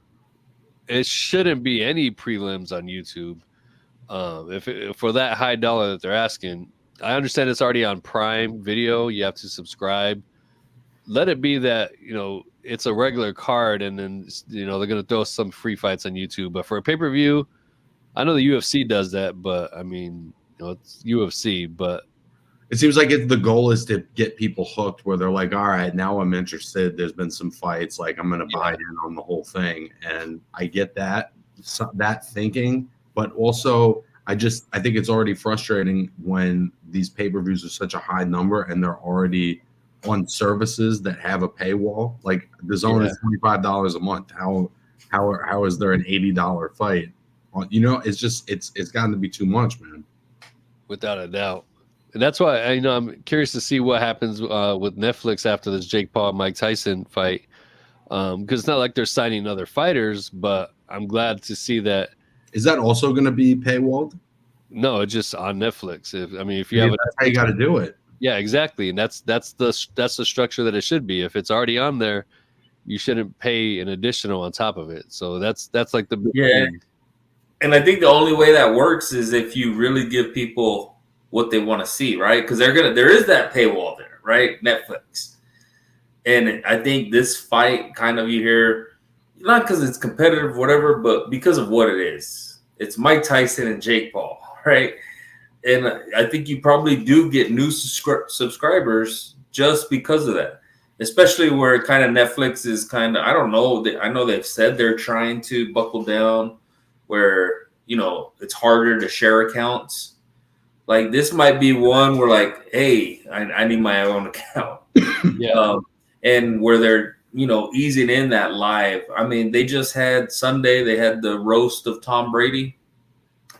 it shouldn't be any prelims on YouTube. For that high dollar that they're asking, I understand it's already on Prime Video. You have to subscribe. Let it be that, it's a regular card, and then, they're going to throw some free fights on YouTube. But for a pay-per-view, I know the UFC does that, but it's UFC. But it seems like the goal is to get people hooked where they're like, all right, now I'm interested. There's been some fights. I'm going to buy in on the whole thing. And I get that thinking. But also, I think it's already frustrating when these pay-per-views are such a high number and they're already on services that have a paywall. Like the Zone is $25 a month. How is there an $80 fight? It's gotten to be too much, man. Without a doubt. And that's why I'm curious to see what happens with Netflix after this Jake Paul Mike Tyson fight. Because it's not like they're signing other fighters, but I'm glad to see that. Is that also going to be paywalled? No, it's just on Netflix. If you have that's how you got to do it. Yeah, exactly. And that's the structure that it should be. If it's already on there, you shouldn't pay an additional on top of it. So that's like the big thing. And I think the only way that works is if you really give people what they want to see, right? Because there is that paywall there, right? Netflix. And I think this fight kind of, you hear, not because it's competitive or whatever, but because of what it is. It's Mike Tyson and Jake Paul, right? And I think you probably do get new subscribers just because of that, especially where kind of Netflix is kind of, I don't know. I know they've said they're trying to buckle down where, you know, it's harder to share accounts. Like this might be one where like, hey, I need my own account. Yeah. And where they're, you know, easing in that live. I mean, they just had Sunday, they had the roast of Tom Brady.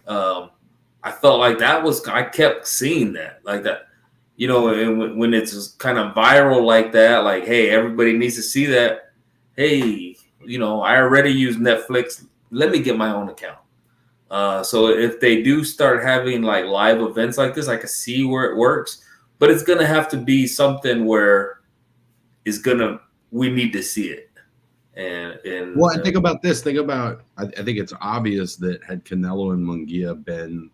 I felt like I kept seeing that, like that, you know, and when it's kind of viral like that, like, hey, everybody needs to see that. Hey, you know, I already use Netflix. Let me get my own account. So if they do start having like live events like this, I can see where it works, but it's going to have to be something where we need to see it. And well, think about this. I think it's obvious that had Canelo and Munguia been,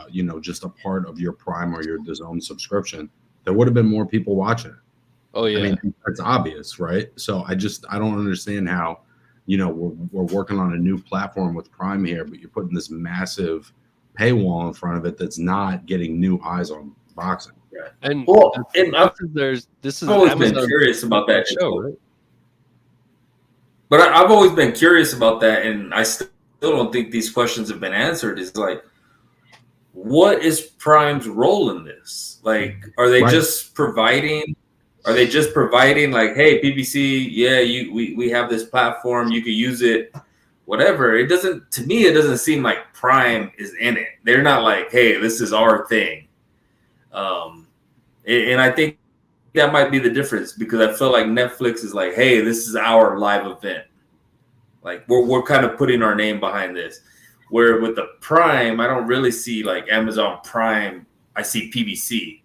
you know, just a part of your Prime or your DAZN subscription, there would have been more people watching it. Oh yeah, I mean, that's obvious, right? So I don't understand how, you know, we're working on a new platform with Prime here, but you're putting this massive paywall in front of it that's not getting new eyes on boxing. Yeah. And this is always been curious about that show, right? But I've always been curious about that, and I still don't think these questions have been answered. Is like, what is Prime's role in this? Like, are they just providing? Are they just providing like, hey, PBC, yeah, we have this platform, you could use it, whatever. It doesn't seem like Prime is in it. They're not like, hey, this is our thing. And I think that might be the difference, because I feel like Netflix is like, hey, this is our live event. Like we're kind of putting our name behind this. Where with the Prime, I don't really see like Amazon Prime. I see PBC.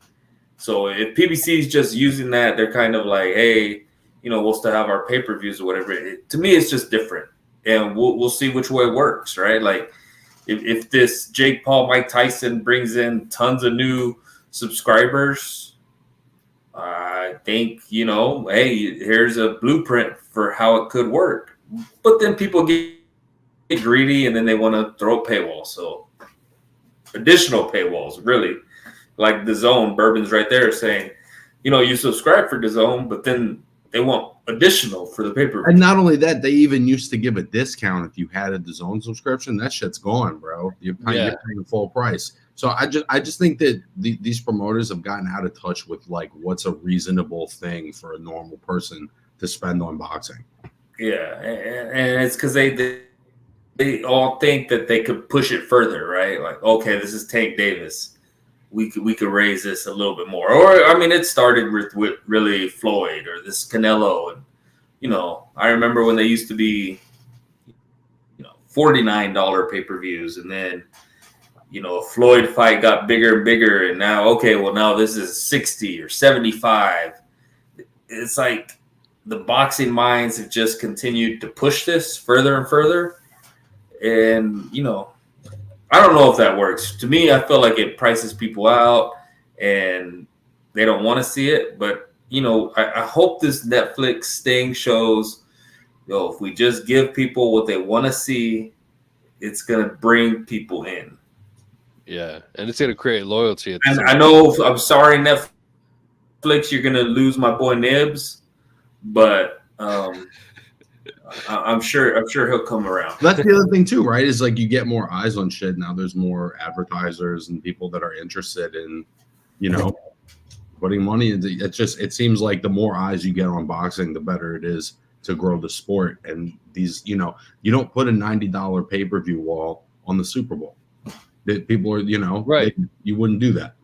So if PBC is just using that, they're kind of like, hey, you know, we'll still have our pay-per-views or whatever. To me, it's just different. And we'll see which way it works, right? Like if this Jake Paul, Mike Tyson brings in tons of new subscribers, I think, you know, hey, here's a blueprint for how it could work. But then people get greedy and then they want to throw a paywall. So additional paywalls, really. Like DAZN, Bourbon's right there saying, you know, you subscribe for DAZN, but then they want additional for the pay-per-view. And not only that, they even used to give a discount if you had a DAZN subscription. That shit's gone, bro. You're paying full price. So I just think that these promoters have gotten out of touch with like what's a reasonable thing for a normal person to spend on boxing. Yeah, and it's because they all think that they could push it further, right? Like, okay, this is Tank Davis. We could raise this a little bit more. Or I mean, it started with really Floyd or this Canelo, and you know, I remember when they used to be, you know, $49 pay-per-views, and then, you know, a Floyd fight got bigger and bigger, and now now this is 60 or 75. It's like the boxing minds have just continued to push this further and further, and you know, I don't know if that works. To me, I feel like it prices people out and they don't want to see it. But, you know, I hope this Netflix thing shows, yo, if we just give people what they want to see, it's going to bring people in. Yeah, and it's going to create loyalty. And I know, I'm sorry, Netflix, you're going to lose my boy Nibs, but I'm sure he'll come around. That's the other thing too, right? Is like you get more eyes on shit now. There's more advertisers and people that are interested in, you know, putting money into it. It seems like the more eyes you get on boxing, the better it is to grow the sport. And these, you know, you don't put a $90 pay-per-view wall on the Super Bowl. People are, you know, right. You wouldn't do that.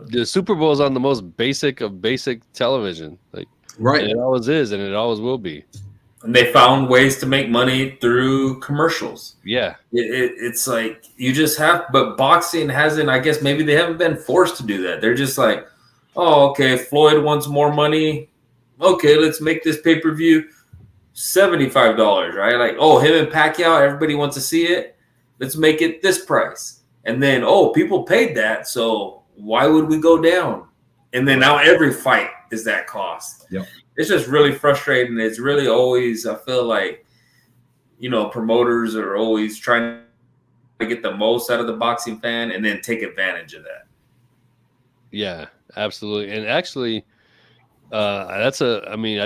The Super Bowl is on the most basic of basic television, like right. And it always is, and it always will be. And they found ways to make money through commercials. Yeah. It's like you just have, but boxing hasn't, I guess maybe they haven't been forced to do that. They're just like, oh, okay, Floyd wants more money. okay, let's make this pay-per-view $75, right? Like, oh, him and Pacquiao, everybody wants to see it. Let's make it this price. And then, oh, people paid that, so why would we go down? And then now every fight is that cost. Yep. It's just really frustrating. It's really always, I feel like, promoters are always trying to get the most out of the boxing fan and then take advantage of that. Yeah, absolutely. And actually, I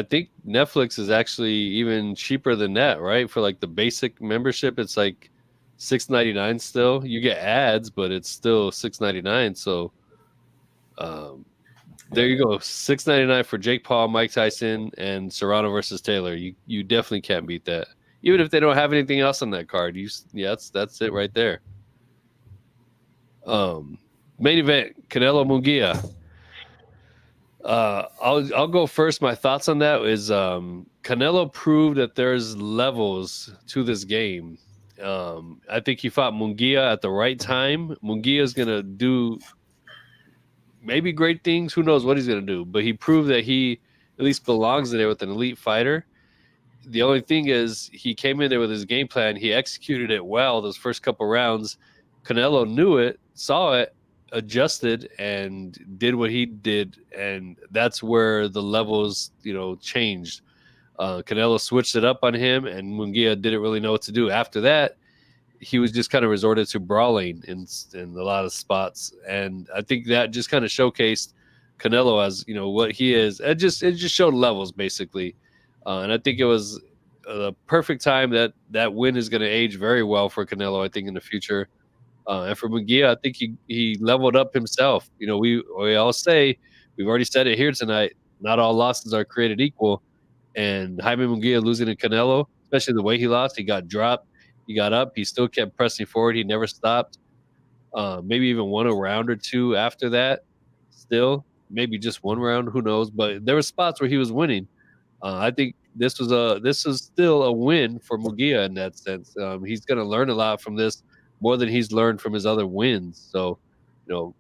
think Netflix is actually even cheaper than that, right? For like the basic membership, it's like $6.99 still. You get ads, but it's still $6.99. So there you go. $6.99 for Jake Paul, Mike Tyson, and Serrano versus Taylor. You definitely can't beat that. Even if they don't have anything else on that card. That's it right there. Main event, Canelo Munguia. I'll go first. My thoughts on that is Canelo proved that there's levels to this game. I think he fought Munguia at the right time. Munguia is gonna do maybe great things. Who knows what he's gonna do? But he proved that he at least belongs in there with an elite fighter. The only thing is he came in there with his game plan. He executed it well those first couple rounds. Canelo knew it, saw it, adjusted, and did what he did, and that's where the levels, changed. Canelo switched it up on him, and Munguia didn't really know what to do. After that, he was just kind of resorted to brawling in a lot of spots, and I think that just kind of showcased Canelo as what he is. It just showed levels basically, and I think it was the perfect time that win is going to age very well for Canelo. I think in the future. And for Munguia, I think he leveled up himself. We all say, we've already said it here tonight, not all losses are created equal. And Jaime Munguia losing to Canelo, especially the way he lost, he got dropped, he got up, he still kept pressing forward, he never stopped. Maybe even won a round or two after that. Still, maybe just one round, who knows? But there were spots where he was winning. I think this is still a win for Munguia in that sense. He's going to learn a lot from this. More than he's learned from his other wins. So,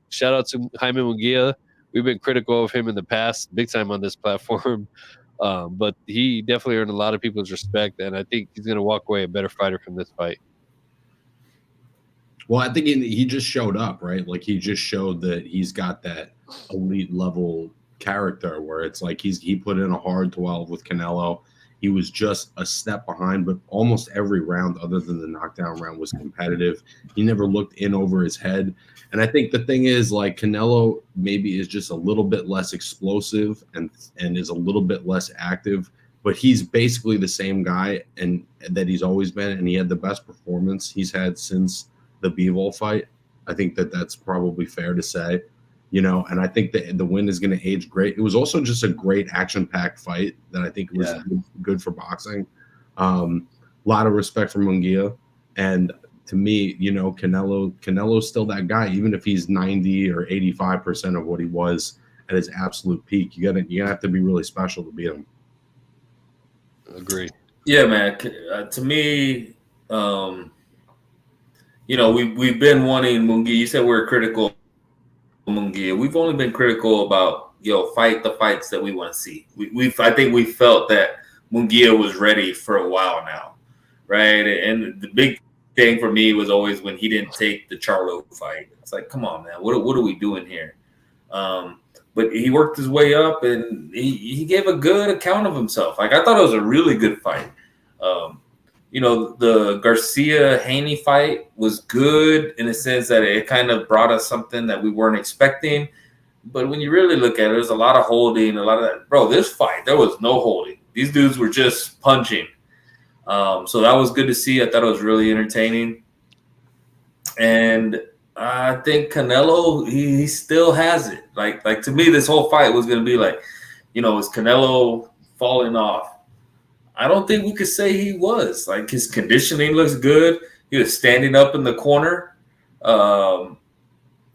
shout out to Jaime Munguia. We've been critical of him in the past, big time on this platform. But he definitely earned a lot of people's respect, and I think he's going to walk away a better fighter from this fight. Well, I think he just showed up, right? Like he just showed that he's got that elite level character where it's like he put in a hard 12 with Canelo. He was just a step behind, but almost every round other than the knockdown round was competitive. He never looked in over his head. And I think the thing is, like, Canelo maybe is just a little bit less explosive and is a little bit less active, but he's basically the same guy and that he's always been. And he had the best performance he's had since the Bivol fight. I think that's probably fair to say. And I think that the win is going to age great. It was also just a great action-packed fight that I think was good for boxing. A lot of respect for Munguia. And to me, Canelo's still that guy, even if he's 90 or 85% of what he was at his absolute peak. You're gonna have to be really special to beat him. Agree. Yeah, man. To me, we've been wanting Munguia. You said we're critical Munguia. We've only been critical about fight the fights that we want to see. I think we felt that Munguia was ready for a while now, right? And the big thing for me was always when he didn't take the Charlo fight. It's like, come on, man, what are we doing here? But he worked his way up and he gave a good account of himself. Like I thought it was a really good fight. The Garcia-Haney fight was good in the sense that it kind of brought us something that we weren't expecting. But when you really look at it, there's a lot of holding, a lot of that. Bro, this fight, there was no holding. These dudes were just punching. So that was good to see. I thought it was really entertaining. And I think Canelo, he still has it. Like to me, this whole fight was going to be like, is Canelo falling off? I don't think we could say he was. Like his conditioning looks good. He was standing up in the corner.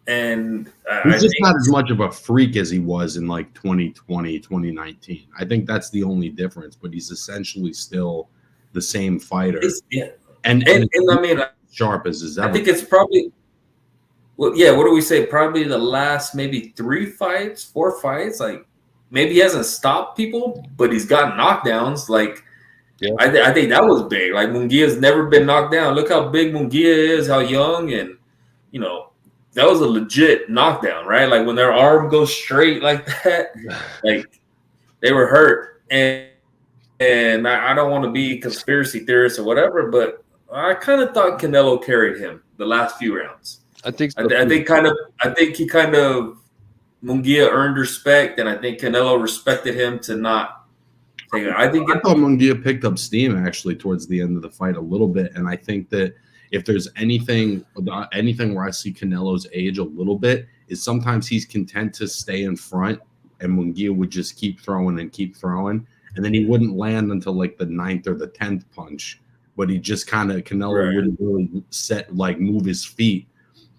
And he's just not as much of a freak as he was in like 2020, 2019. I think that's the only difference, but he's essentially still the same fighter. And I mean, sharp as his ever. I think it's probably, what do we say? Probably the last maybe 4 fights. Like maybe he hasn't stopped people, but he's got knockdowns. Like, Yeah. I think that was big. Like, Munguia's never been knocked down. Look how big Munguia is, how young, and that was a legit knockdown, right? Like when their arm goes straight like that, like they were hurt. And I don't want to be conspiracy theorist or whatever, but I kind of thought Canelo carried him the last few rounds. I think so. I think he kind of Munguia earned respect, and I think Canelo respected him to not take it. I thought Munguia picked up steam actually towards the end of the fight a little bit, and I think that if there's anything where I see Canelo's age a little bit is sometimes he's content to stay in front, and Munguia would just keep throwing, and then he wouldn't land until like the 9th or the 10th punch, but he just kind of Canelo wouldn't really move his feet.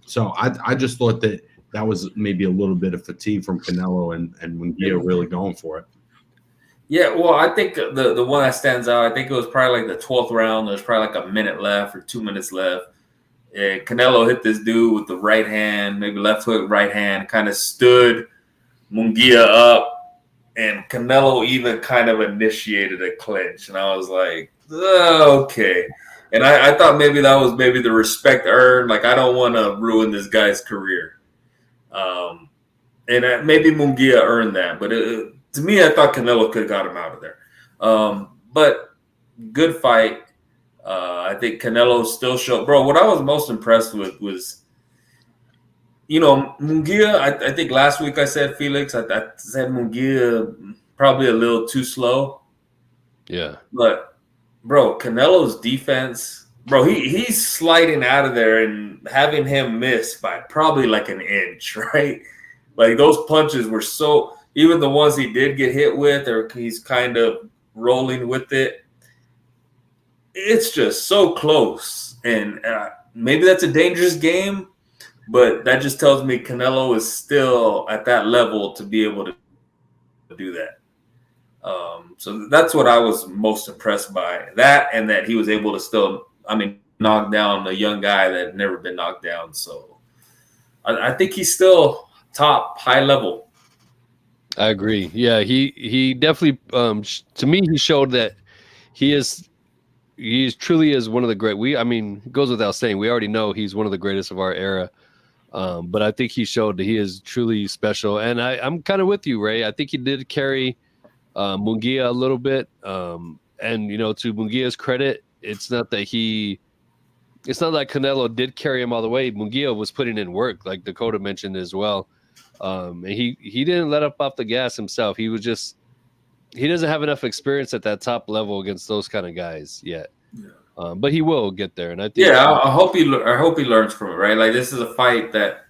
So I just thought that was maybe a little bit of fatigue from Canelo and Munguia really going for it. Yeah, well, I think the one that stands out, I think it was probably like the 12th round. There's probably like a minute left or 2 minutes left. And Canelo hit this dude with the right hand, maybe left hook, right hand, kind of stood Munguia up. And Canelo even kind of initiated a clinch. And I was like, okay. And I thought maybe that was maybe the respect earned. Like, I don't want to ruin this guy's career. And maybe Munguia earned that. But to me, I thought Canelo could have got him out of there. But good fight. I think Canelo still showed. Bro, what I was most impressed with was, Munguia, I think last week I said Felix. I said Munguia probably a little too slow. Yeah. But, bro, Canelo's defense, bro, he's sliding out of there and having him miss by probably like an inch, right? Like those punches were so... Even the ones he did get hit with, or he's kind of rolling with it, it's just so close. And maybe that's a dangerous game, but that just tells me Canelo is still at that level to be able to do that. So that's what I was most impressed by. That, and that he was able to still, knock down a young guy that had never been knocked down. So I think he's still top, high level. I agree. Yeah, he definitely to me he showed that he truly is one of the great. It goes without saying, we already know he's one of the greatest of our era. But I think he showed that he is truly special, and I'm kind of with you, Ray. I think he did carry Munguia a little bit, and to Munguia's credit, it's not like Canelo did carry him all the way. Munguia was putting in work, like Dakota mentioned as well. And he didn't let up off the gas himself. He doesn't have enough experience at that top level against those kind of guys yet. Yeah. But he will get there, and I think. Yeah, I hope he learns from it. Right, like this is a fight that,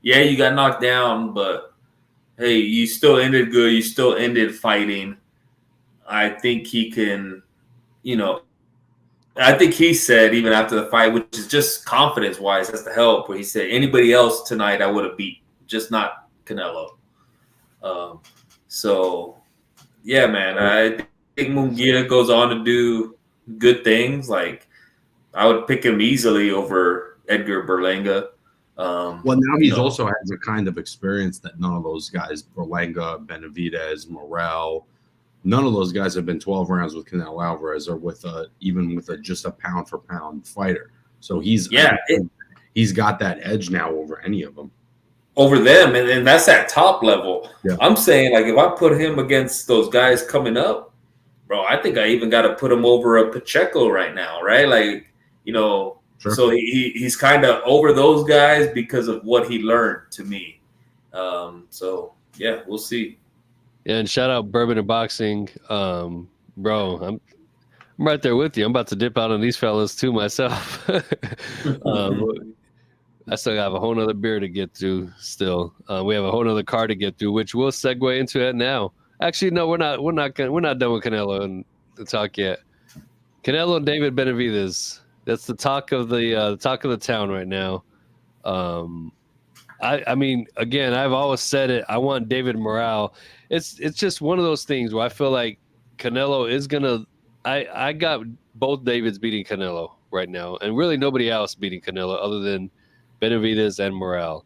you got knocked down, but hey, you still ended good. You still ended fighting. I think he can, I think he said even after the fight, which is just confidence wise, has to help. Where he said anybody else tonight I would have beat, just not Canelo. So, yeah, man, I think Munguia goes on to do good things. Like, I would pick him easily over Edgar Berlanga. Well, now he's also has a kind of experience that none of those guys, Berlanga, Benavidez, Morel, none of those guys have been 12 rounds with Canelo Alvarez or even with just a pound for pound fighter. So he's got that edge now over any of them. Over them, and that's at top level. Yeah. I'm saying, like, if I put him against those guys coming up, bro, I think I even got to put him over a Pacheco right now, right? Like, sure. So he's kind of over those guys because of what he learned to me. So, yeah, we'll see. Yeah, and shout out Bourbon and Boxing. Bro, I'm right there with you. I'm about to dip out on these fellas too myself. I still have a whole nother beer to get through still. We have a whole nother car to get through, which we'll segue into it now. Actually, no, we're not done with Canelo and the talk yet. Canelo and David Benavidez. That's the talk of the town right now. Again, I've always said it. I want David Morale. It's just one of those things where I feel like Canelo is gonna. I got both Davids beating Canelo right now, and really nobody else beating Canelo other than Benavidez and Morale.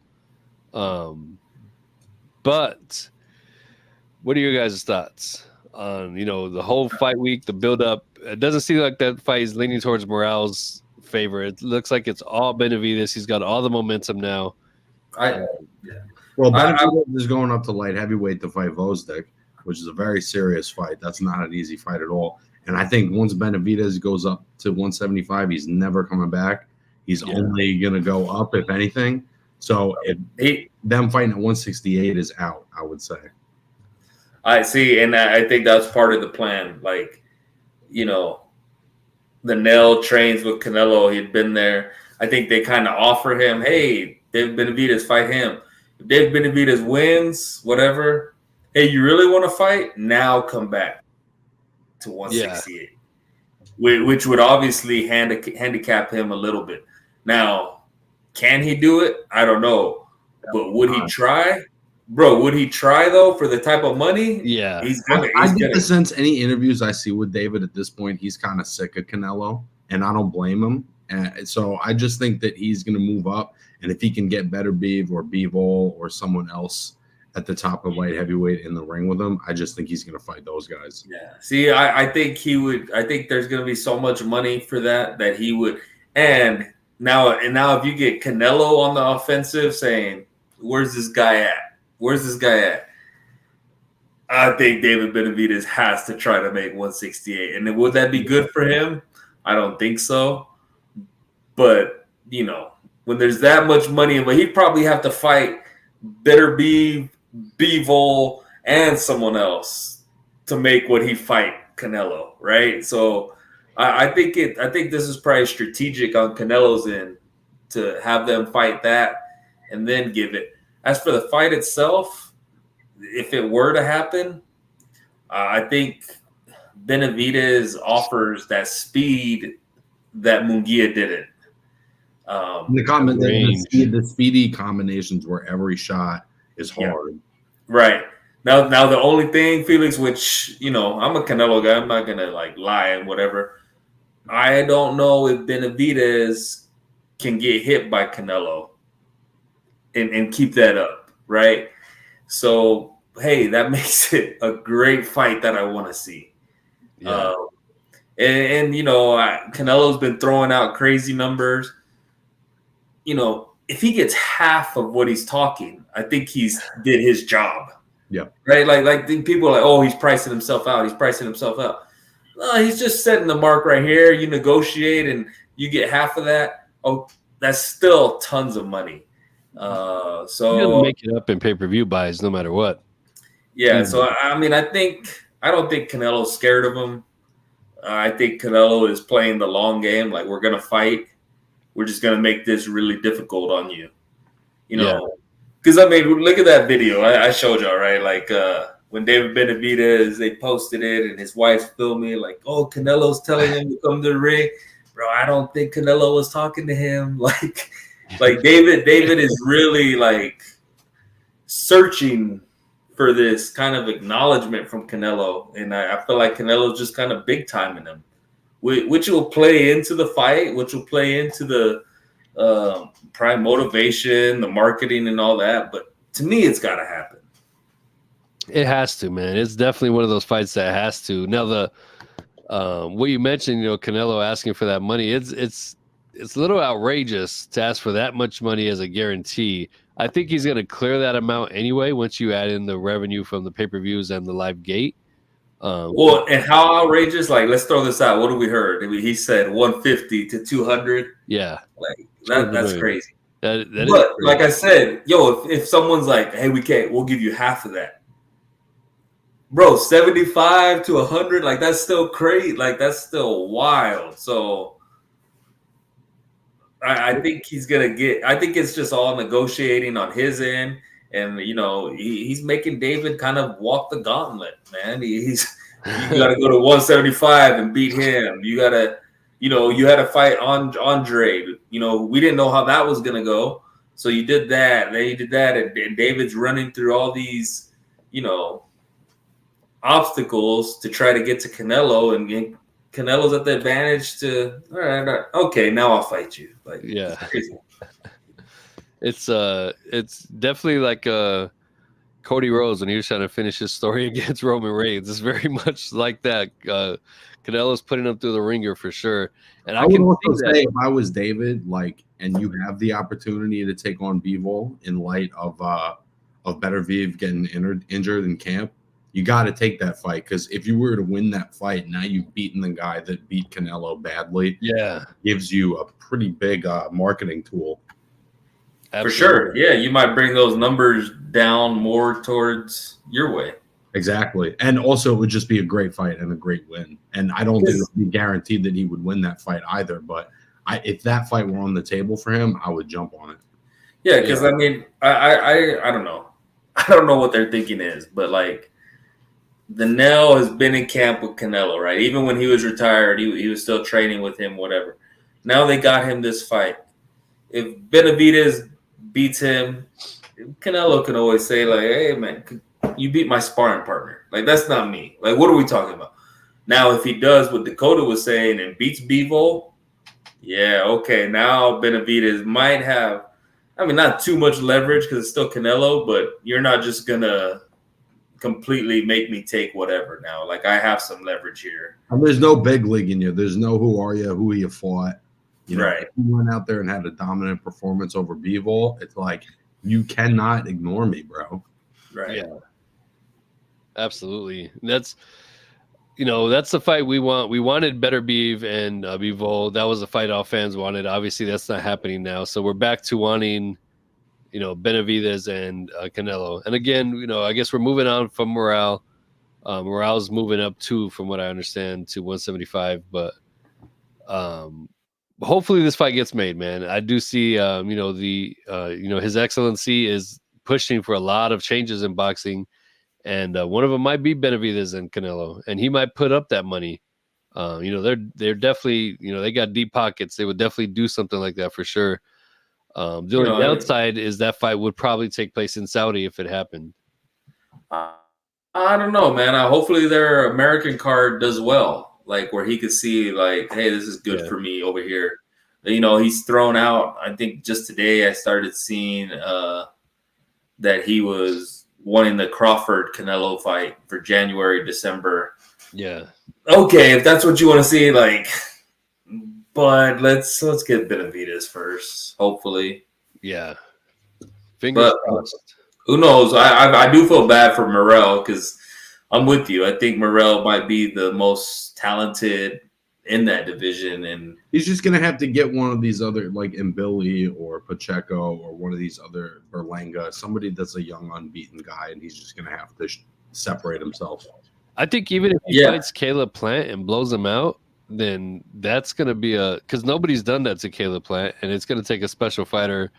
But What are your guys' thoughts on the whole fight week, the build up? It doesn't seem like that fight is leaning towards Morales' favor. It looks like it's all Benavidez. He's got all the momentum now. Well, Benavidez is going up to light heavyweight to fight Vosdick, which is a very serious fight. That's not an easy fight at all. And I think once Benavidez goes up to 175, he's never coming back. He's only going to go up, if anything. So them fighting at 168 is out, I would say. I see, and I think that's part of the plan. Like, the Nail trains with Canelo. He'd been there. I think they kind of offer him, hey, David Benavidez, fight him. If David Benavidez wins, whatever, hey, you really want to fight? Now come back to 168, which would obviously handicap him a little bit. Now, can he do it? I don't know. But would he try? Bro, would he try, though, for the type of money? Yeah. I get the sense any interviews I see with David at this point, he's kind of sick of Canelo, and I don't blame him. And so I just think that he's going to move up, and if he can get better Bev or Bivol or someone else at the top of light heavyweight in the ring with him, I just think he's going to fight those guys. Yeah. See, I think he would. I think there's going to be so much money for that he would. And now if you get Canelo on the offensive saying, where's this guy at? Where's this guy at? I think David Benavidez has to try to make 168. And then would that be good for him? I don't think so. But, when there's that much money, but he'd probably have to fight Better Bivol, and someone else to make what he fight Canelo, right? So I think this is probably strategic on Canelo's end to have them fight that and then give it. As for the fight itself, if it were to happen, I think Benavidez offers that speed that Munguia didn't. The speedy combinations where every shot is hard. Yeah. Right. Now the only thing, Felix, which, I'm a Canelo guy, I'm not going to lie and whatever. I don't know if Benavidez can get hit by Canelo and keep that up, right? So, hey, that makes it a great fight that I want to see. Yeah. Canelo's been throwing out crazy numbers. If he gets half of what he's talking, I think he's did his job. Yeah. Right? Like people are like, oh, he's pricing himself out. No, he's just setting the mark right here. You negotiate and you get half of that. Oh, that's still tons of money. So you're gonna make it up in pay-per-view buys no matter what. Yeah. So I don't think Canelo's scared of him. I think Canelo is playing the long game. Like, we're gonna fight. We're just gonna make this really difficult on you. Because look at that video I showed y'all, right? Like when David Benavidez, they posted it, and his wife filmed me like, oh, Canelo's telling him to come to the ring. Bro, I don't think Canelo was talking to him. Like David is really searching for this kind of acknowledgement from Canelo, and I feel like Canelo's just kind of big timing him, which will play into the fight, which will play into the prime motivation, the marketing, and all that. But to me, it's got to happen. It has to, man. It's definitely one of those fights that has to. Now, the what you mentioned, Canelo asking for that money, it's a little outrageous to ask for that much money as a guarantee. I think he's going to clear that amount anyway once you add in the revenue from the pay-per-views and the live gate. And how outrageous? Let's throw this out. What have we heard? He said 150 to 200. Yeah, that's crazy. That but is crazy. Like I said, if someone's like, hey, we'll give you half of that. Bro, 75 to 100, that's still crazy. That's still wild. So I think he's gonna I think it's just all negotiating on his end, and he's making David kind of walk the gauntlet, man. You got to go to 175 and beat him. You got to, you had to fight Andre. We didn't know how that was gonna go, so you did that. Then you did that, and David's running through all these, obstacles to try to get to Canelo, and Canelo's at the advantage to, all right, okay, now I'll fight you. Yeah. It's definitely Cody Rhodes when he was trying to finish his story against Roman Reigns. It's very much like that. Canelo's putting him through the ringer for sure. And I would also say if I was David, like, and you have the opportunity to take on Bivol in light of Benavidez getting injured in camp, you got to take that fight, because if you were to win that fight, now you've beaten the guy that beat Canelo badly. Yeah, gives you a pretty big marketing tool. Absolutely. For sure. Yeah, you might bring those numbers down more towards your way. Exactly. And also it would just be a great fight and a great win. And I don't think it would be guaranteed that he would win that fight either. But if that fight were on the table for him, I would jump on it. Yeah, because I mean, I don't know. I don't know what their thinking is, but like the Nell has been in camp with Canelo, right? Even when he was retired, he was still training with him, whatever. Now they got him this fight. If Benavidez beats him, Canelo can always say, like, hey, man, you beat my sparring partner. Like, that's not me. Like, what are we talking about? Now, if he does what Dakota was saying and beats Bivol, yeah, okay. Now Benavidez might have, I mean, not too much leverage because it's still Canelo, but you're not just going to completely make me take whatever now. Like, I have some leverage here. And there's no big league in you. There's no who are you, who you fought. You know, right. If you went out there and had a dominant performance over Bivol, it's like, you cannot ignore me, bro. Right. Yeah. Absolutely. That's the fight we want. We wanted better Bev and Bivol. That was the fight all fans wanted. Obviously, that's not happening now. So we're back to wanting, Benavidez and Canelo. And again, I guess we're moving on from Morale. Morale's moving up too, from what I understand, to 175. But hopefully this fight gets made, man. I do see, His Excellency is pushing for a lot of changes in boxing. And one of them might be Benavidez and Canelo, and he might put up that money. They're definitely, they got deep pockets. They would definitely do something like that for sure. The only downside is that fight would probably take place in Saudi if it happened. I don't know, man. Hopefully their American card does well, like where he could see, like, hey, this is good for me over here. He's thrown out. I think just today I started seeing that he was wanting the Crawford Canelo fight for January, December. Yeah. Okay, if that's what you want to see, like, but let's get Benavidez first, hopefully. Yeah. Fingers crossed. Who knows? I do feel bad for Morrell because I'm with you. I think Morrell might be the most talented in that division, and he's just gonna have to get one of these other, like Mbili or Pacheco or one of these other, Berlanga, somebody that's a young unbeaten guy, and he's just gonna have to separate himself. I think even if he fights Caleb Plant and blows him out, then that's gonna be because nobody's done that to Caleb Plant, and it's gonna take a special fighter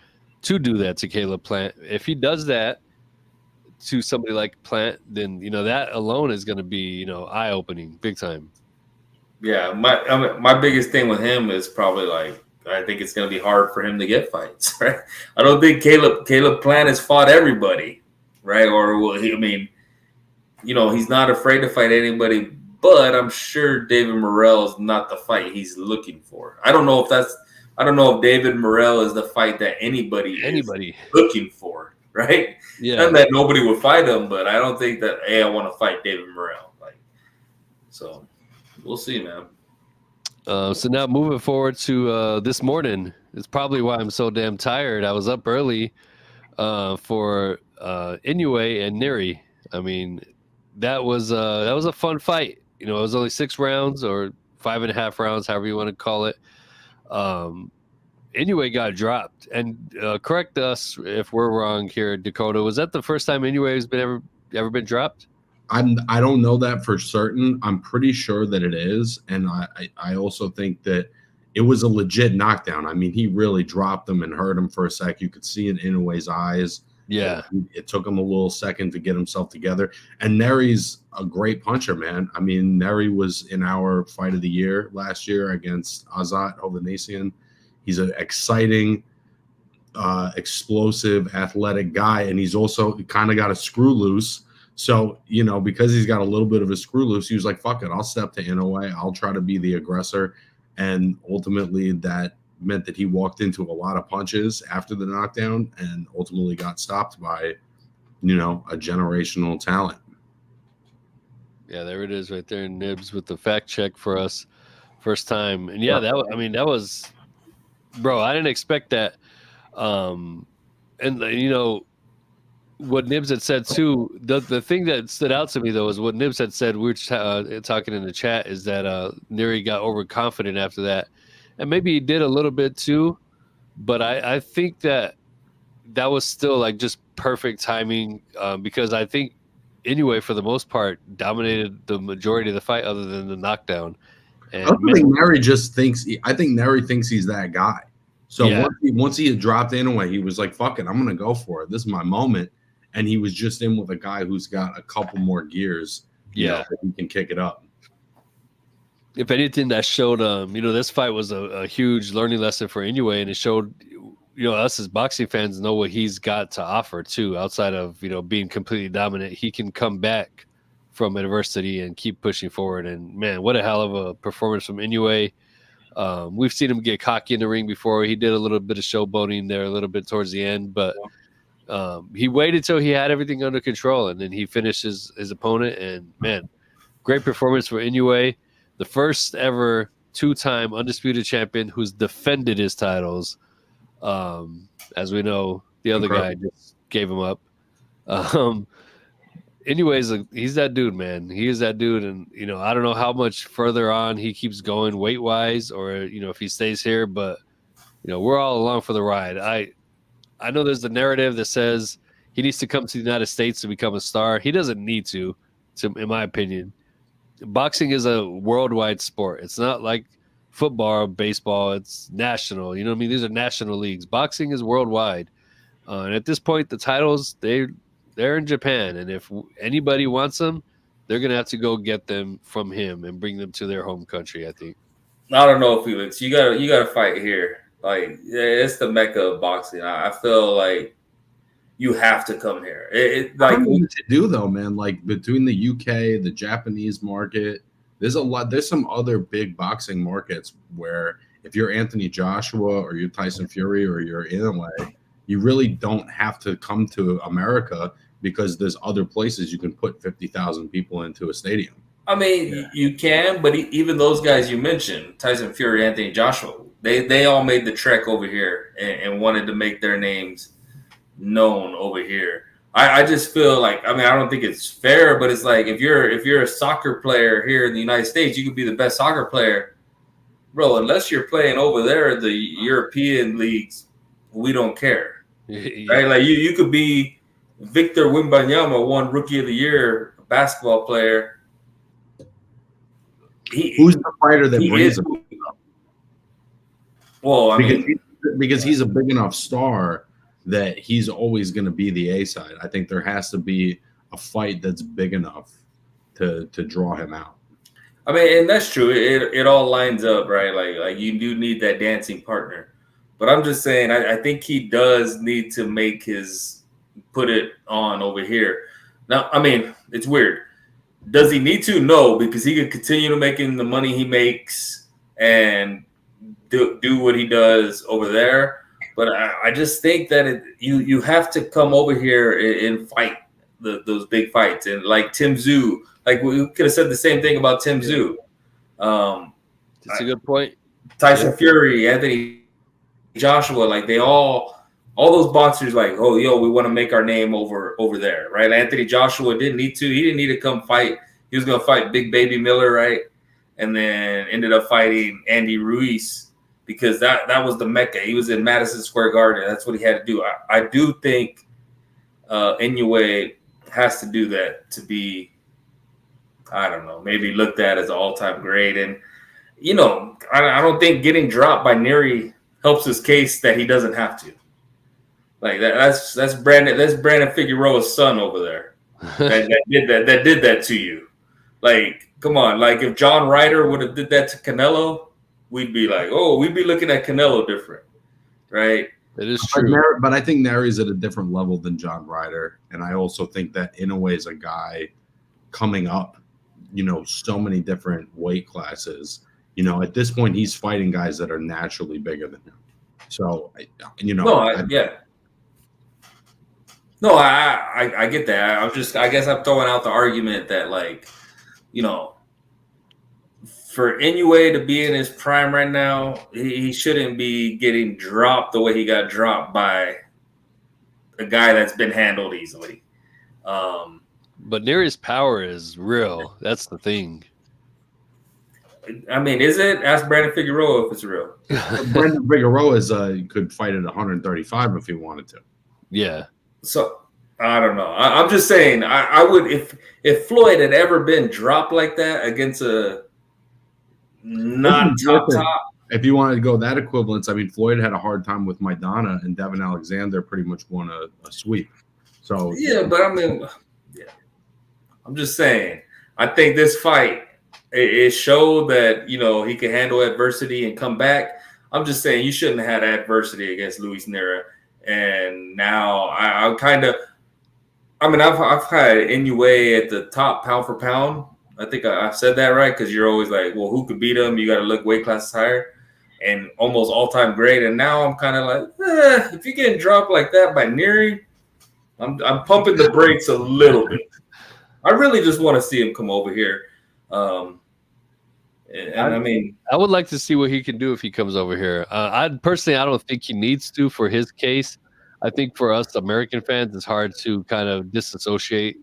to do that to Caleb Plant. If he does that to somebody like Plant, then that alone is gonna be eye opening, big time. Yeah, my biggest thing with him is probably like, I think it's going to be hard for him to get fights, right? I don't think Caleb Plant has fought everybody, right? Or he's not afraid to fight anybody, but I'm sure David Morrell is not the fight he's looking for. I don't know if David Morrell is the fight that anybody is looking for, right? Yeah. Not that nobody would fight him, but I don't think that, hey, I want to fight David Morrell. So we'll see, man. So now moving forward to this morning, it's probably why I'm so damn tired. I was up early for Inoue and Nery. I mean, that was a fun fight. It was only 6 rounds or 5.5 rounds, however you want to call it. Inoue got dropped, and correct us if we're wrong here, Dakota. Was that the first time Inoue has been ever been dropped? I don't know that for certain. I'm pretty sure that it is, and I also think that it was a legit knockdown. I mean, he really dropped him and hurt him for a sec. You could see in Inoue's eyes. Yeah, it took him a little second to get himself together. And Nery's a great puncher, man. I mean, Nery was in our fight of the year last year against Azat Ovanesian. He's an exciting, explosive, athletic guy, and he's also kind of got a screw loose. So, because he's got a little bit of a screw loose, he was like, fuck it, I'll step to Inoue. I'll try to be the aggressor. And ultimately that meant that he walked into a lot of punches after the knockdown and ultimately got stopped by, a generational talent. Yeah, there it is right there, Nibs with the fact check for us, first time. And yeah, that was, bro. I didn't expect that. And what Nibs had said too. The thing that stood out to me though is what Nibs had said. We were talking in the chat is that Nery got overconfident after that, and maybe he did a little bit too. But I think that was still like just perfect timing because I think Inoue for the most part dominated the majority of the fight other than the knockdown. And I don't think Nery just thinks. I think Nery thinks he's that guy. So Yeah. once he had dropped Inoue, he was like, "Fuck it, I'm gonna go for it. This is my moment." And he was just in with a guy who's got a couple more gears. That he can kick it up. If anything, that showed this fight was a huge learning lesson for Inoue, and it showed us as boxing fans know what he's got to offer too. Outside of being completely dominant, he can come back from adversity and keep pushing forward. And man, what a hell of a performance from Inoue. We've seen him get cocky in the ring before. He did a little bit of showboating there a little bit towards the end, but he waited till he had everything under control, and then he finished his opponent. And man, great performance for Inoue, the first ever two-time undisputed champion who's defended his titles. As we know, the other guy just gave him up. Anyways, he's that dude, man. He is that dude, and I don't know how much further on he keeps going weight wise, or if he stays here. But we're all along for the ride. I know there's the narrative that says he needs to come to the United States to become a star. He doesn't need to in my opinion. Boxing is a worldwide sport. It's not like football or baseball. It's national. You know what I mean? These are national leagues. Boxing is worldwide. And at this point, the titles, they're in Japan. And if anybody wants them, they're going to have to go get them from him and bring them to their home country, I think. I don't know, Felix. You gotta fight here. Like, it's the mecca of boxing. I feel like you have to come here. I don't know what to do though, man. Like between the UK, the Japanese market, there's some other big boxing markets where if you're Anthony Joshua or you're Tyson Fury or you're Inoue, you really don't have to come to America because there's other places you can put 50,000 people into a stadium. I mean, you can, but even those guys you mentioned, Tyson Fury, Anthony Joshua, they all made the trek over here and wanted to make their names known over here. I just feel like, I don't think it's fair, but it's like if you're a soccer player here in the United States, you could be the best soccer player, bro. Unless you're playing over there, the European leagues, we don't care, right? Like you could be Victor Wembanyama, won Rookie of the Year basketball player. Who's the fighter that brings him? Well, because he's a big enough star that he's always going to be the A side. I think there has to be a fight that's big enough to draw him out. And that's true. It all lines up, right? Like you do need that dancing partner. But I'm just saying, I think he does need to put it on over here. Now, it's weird. Does he need to? No, because he could continue to making the money he makes and do what he does over there. But I just think that you have to come over here and fight those big fights. And like Tim Tszyu, like we could have said the same thing about Tim Tszyu. That's a good point. Tyson Fury, Anthony Joshua, like all those boxers, like, oh, yo, we want to make our name over there, right? Anthony Joshua didn't need to. He didn't need to come fight. He was going to fight Big Baby Miller, right? And then ended up fighting Andy Ruiz because that was the Mecca. He was in Madison Square Garden. That's what he had to do. I do think Inoue has to do that to be, I don't know, maybe looked at as an all-time great. And, I don't think getting dropped by Nery helps his case that he doesn't have to. Like that's Brandon Figueroa's son over there that did that to you. Like, come on, like if John Ryder would have did that to Canelo, we'd be like, oh, we'd be looking at Canelo different, right? It is true. But I think Nery's at a different level than John Ryder, and I also think that Inoue is a guy coming up, so many different weight classes. At this point, he's fighting guys that are naturally bigger than him. So, yeah. No, I get that. I guess I'm throwing out the argument that, like, you know, for Inoue to be in his prime right now, he shouldn't be getting dropped the way he got dropped by a guy that's been handled easily. But Nery's power is real. That's the thing. I mean, is it? Ask Brandon Figueroa if it's real. Brandon Figueroa could fight at 135 if he wanted to. Yeah. So I don't know. I'm just saying. I would if Floyd had ever been dropped like that against a not top. If you wanted to go that equivalence, I mean, Floyd had a hard time with Maidana, and Devin Alexander pretty much won a sweep. So yeah, but I mean, yeah. I'm just saying. I think this fight it showed that he can handle adversity and come back. I'm just saying you shouldn't have had adversity against Luis Nery. And now I've had Inoue at the top pound for pound. I think I've said that right because you're always like, well, who could beat him? You got to look weight classes higher and almost all-time great. And now I'm kind of like, if you're getting dropped like that by Nery, I'm pumping the brakes a little bit. I really just want to see him come over here. I would like to see what he can do if he comes over here. I don't think he needs to for his case. I think for us American fans, it's hard to kind of disassociate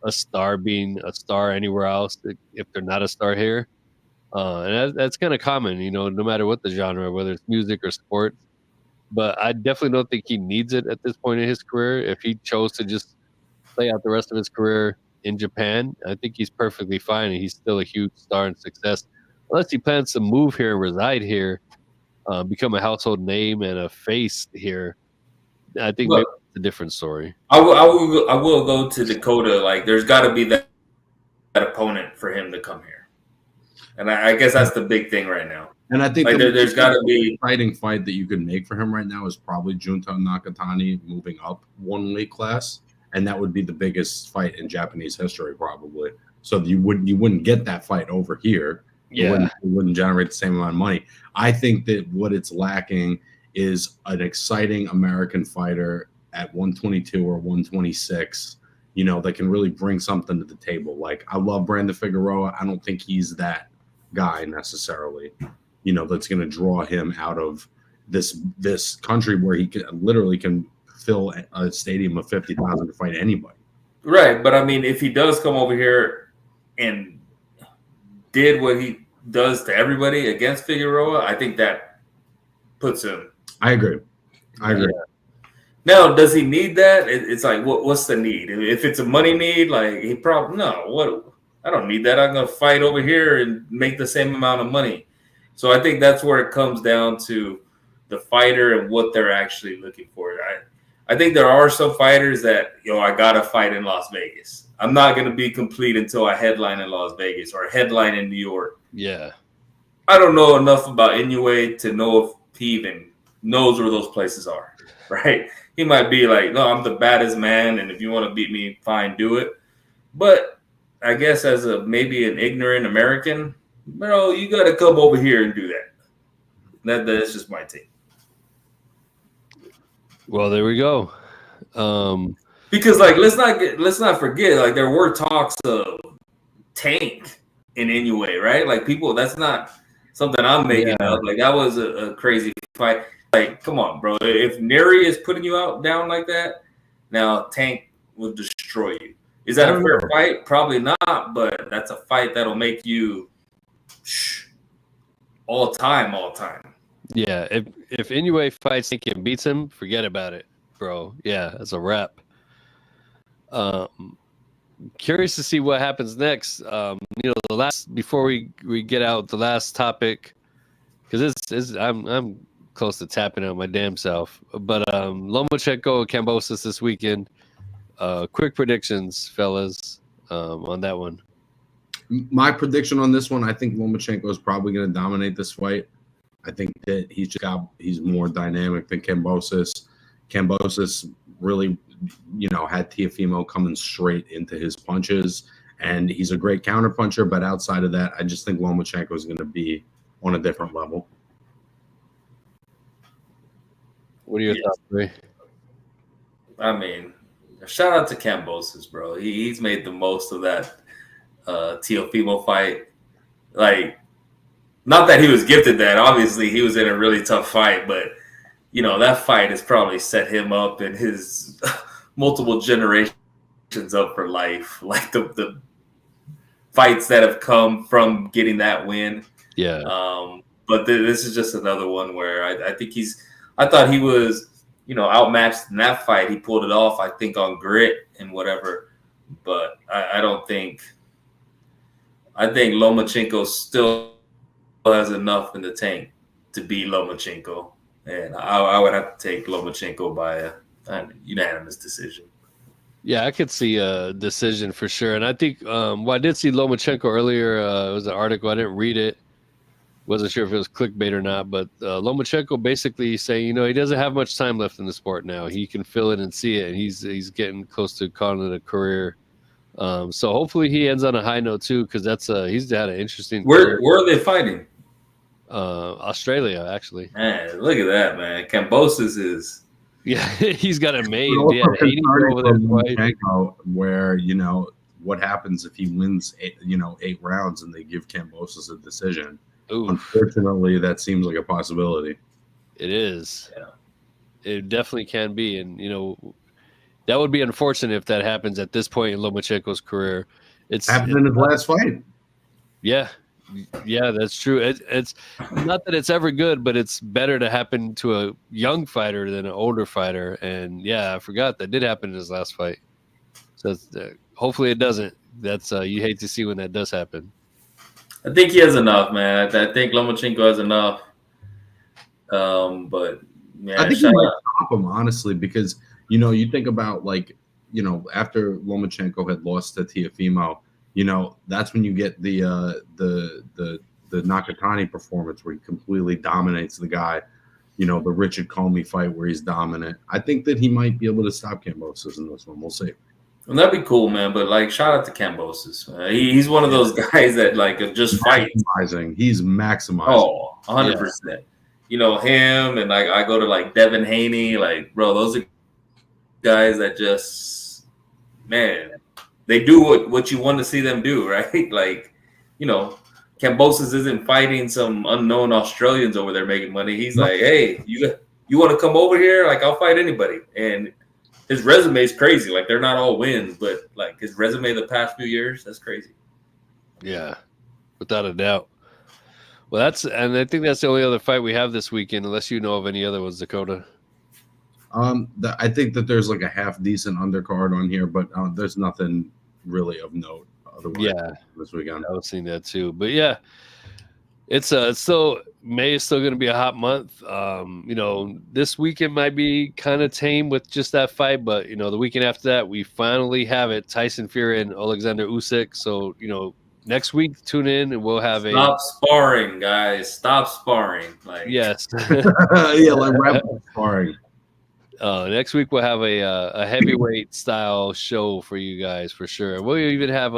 a star being a star anywhere else if they're not a star here. And that's kind of common, no matter what the genre, whether it's music or sports. But I definitely don't think he needs it at this point in his career. If he chose to just play out the rest of his career in Japan, I think he's perfectly fine, and he's still a huge star and success. Unless he plans to move here and reside here, become a household name and a face here, I think maybe it's a different story. I will go to Dakota. Like, there's got to be that opponent for him to come here, and I guess that's the big thing right now. And I think there's got to be an exciting fight that you can make for him right now is probably Junta Nakatani moving up one weight class, and that would be the biggest fight in Japanese history probably. So you wouldn't get that fight over here. Yeah, it wouldn't generate the same amount of money. I think that what it's lacking is an exciting American fighter at 122 or 126, that can really bring something to the table. Like, I love Brandon Figueroa. I don't think he's that guy necessarily, that's going to draw him out of this country where he literally can fill a stadium of 50,000 to fight anybody. Right, but I mean, if he does come over here and did what he does to everybody against Figueroa, I think that puts him. I agree. Now, does he need that? It's like, what's the need? If it's a money need, like, he probably I don't need that. I'm gonna fight over here and make the same amount of money. So I think that's where it comes down to the fighter and what they're actually looking for. I think there are some fighters that I gotta fight in Las Vegas. I'm not gonna be complete until I headline in Las Vegas or headline in New York. Yeah, I don't know enough about Inoue to know if he even knows where those places are, right? He might be like, no, I'm the baddest man, and if you want to beat me, fine, do it. But I guess as maybe an ignorant American, you got to come over here and do that. That's just my take. Well, there we go. Because let's not forget, like, there were talks of Tank in Inoue, right? Like, people, that's not something I'm making up. Like, that was a crazy fight. Like, come on, bro. If Nery is putting you down like that, now Tank will destroy you. Is that a fair fight? Probably not, but that's a fight that'll make you all time. Yeah, if Inoue fights Tank and beats him, forget about it, bro. Yeah, that's a wrap. Curious to see what happens next. Before we get out the last topic, because I'm close to tapping out my damn self. But Lomachenko, Kambosos this weekend. Quick predictions, fellas, on that one. My prediction on this one, I think Lomachenko is probably going to dominate this fight. I think that he's more dynamic than Kambosos. Kambosos really, had Teofimo coming straight into his punches, and he's a great counterpuncher. But outside of that, I just think Lomachenko is going to be on a different level. What are your thoughts, Ray? I mean, Shout out to Kambosos, bro. He's made the most of that Teofimo fight. Like, not that he was gifted that. Obviously, he was in a really tough fight, but that fight has probably set him up and his multiple generations up for life. Like the fights that have come from getting that win. Yeah. But this is just another one where I think I thought he was, outmatched in that fight. He pulled it off, I think, on grit and whatever. But I don't think. I think Lomachenko still has enough in the tank to beat Lomachenko, and I would have to take Lomachenko by a unanimous decision. Yeah, I could see a decision for sure. And I think I did see Lomachenko earlier. It was an article. I didn't read it. Wasn't sure if it was clickbait or not. But Lomachenko basically saying, he doesn't have much time left in the sport now. He can feel it and see it, and he's getting close to calling it a career. So hopefully he ends on a high note too, because he's had an interesting. Where are they fighting? Australia, actually. Man, look at that, man. Kambosos is. Yeah, he's got it made. Yeah, over there where what happens if he wins 8 rounds and they give Kambosos a decision. Oof. Unfortunately, that seems like a possibility. It is. Yeah. It definitely can be, and that would be unfortunate if that happens at this point in Lomachenko's career. It's happened in his last fight. Yeah, that's true. It's not that it's ever good, but it's better to happen to a young fighter than an older fighter. And yeah, I forgot that did happen in his last fight. So hopefully it doesn't. That's you hate to see when that does happen. I think he has enough, man. I think Lomachenko has enough. But man, I think he might stop him, honestly, because you think about after Lomachenko had lost to Teofimo, that's when you get the Nakatani performance where he completely dominates the guy. The Richard Comey fight where he's dominant. I think that he might be able to stop Kambosos in this one. We'll see. Well, that'd be cool, man. But shout out to Kambosos. He's one of those guys that just fight. He's maximizing. Oh, 100%. Him and I go to Devin Haney. Bro, those are guys that just, man, they do what you want to see them do, right? Kambosos isn't fighting some unknown Australians over there making money. He's like, hey, you want to come over here? I'll fight anybody. And his resume is crazy. They're not all wins, but his resume the past few years, that's crazy. Yeah, without a doubt. Well, and I think that's the only other fight we have this weekend, unless you know of any other ones, Dakota. I think that there's a half decent undercard on here, but there's nothing really of note otherwise. Yeah, this weekend I was seeing that too. But yeah, it's still May is still going to be a hot month. This weekend might be kind of tame with just that fight, but the weekend after that we finally have it: Tyson Fury and Alexander Usyk. So next week tune in and we'll have Stop sparring, guys. Stop sparring. Yes. Wrap up sparring. Next week we'll have a heavyweight style show for you guys for sure. We'll even have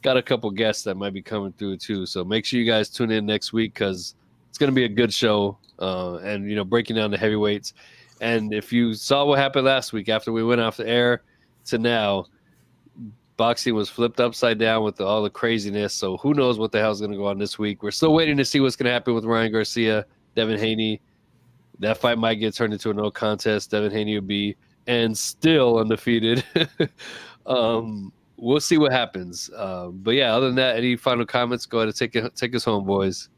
got a couple guests that might be coming through too. So make sure you guys tune in next week because it's going to be a good show. And breaking down the heavyweights. And if you saw what happened last week after we went off the air to now, boxing was flipped upside down with all the craziness. So who knows what the hell is going to go on this week? We're still waiting to see what's going to happen with Ryan Garcia, Devin Haney. That fight might get turned into a no contest. Devin Haney will be and still undefeated. We'll see what happens. But yeah, other than that, any final comments? Go ahead and take us home, boys.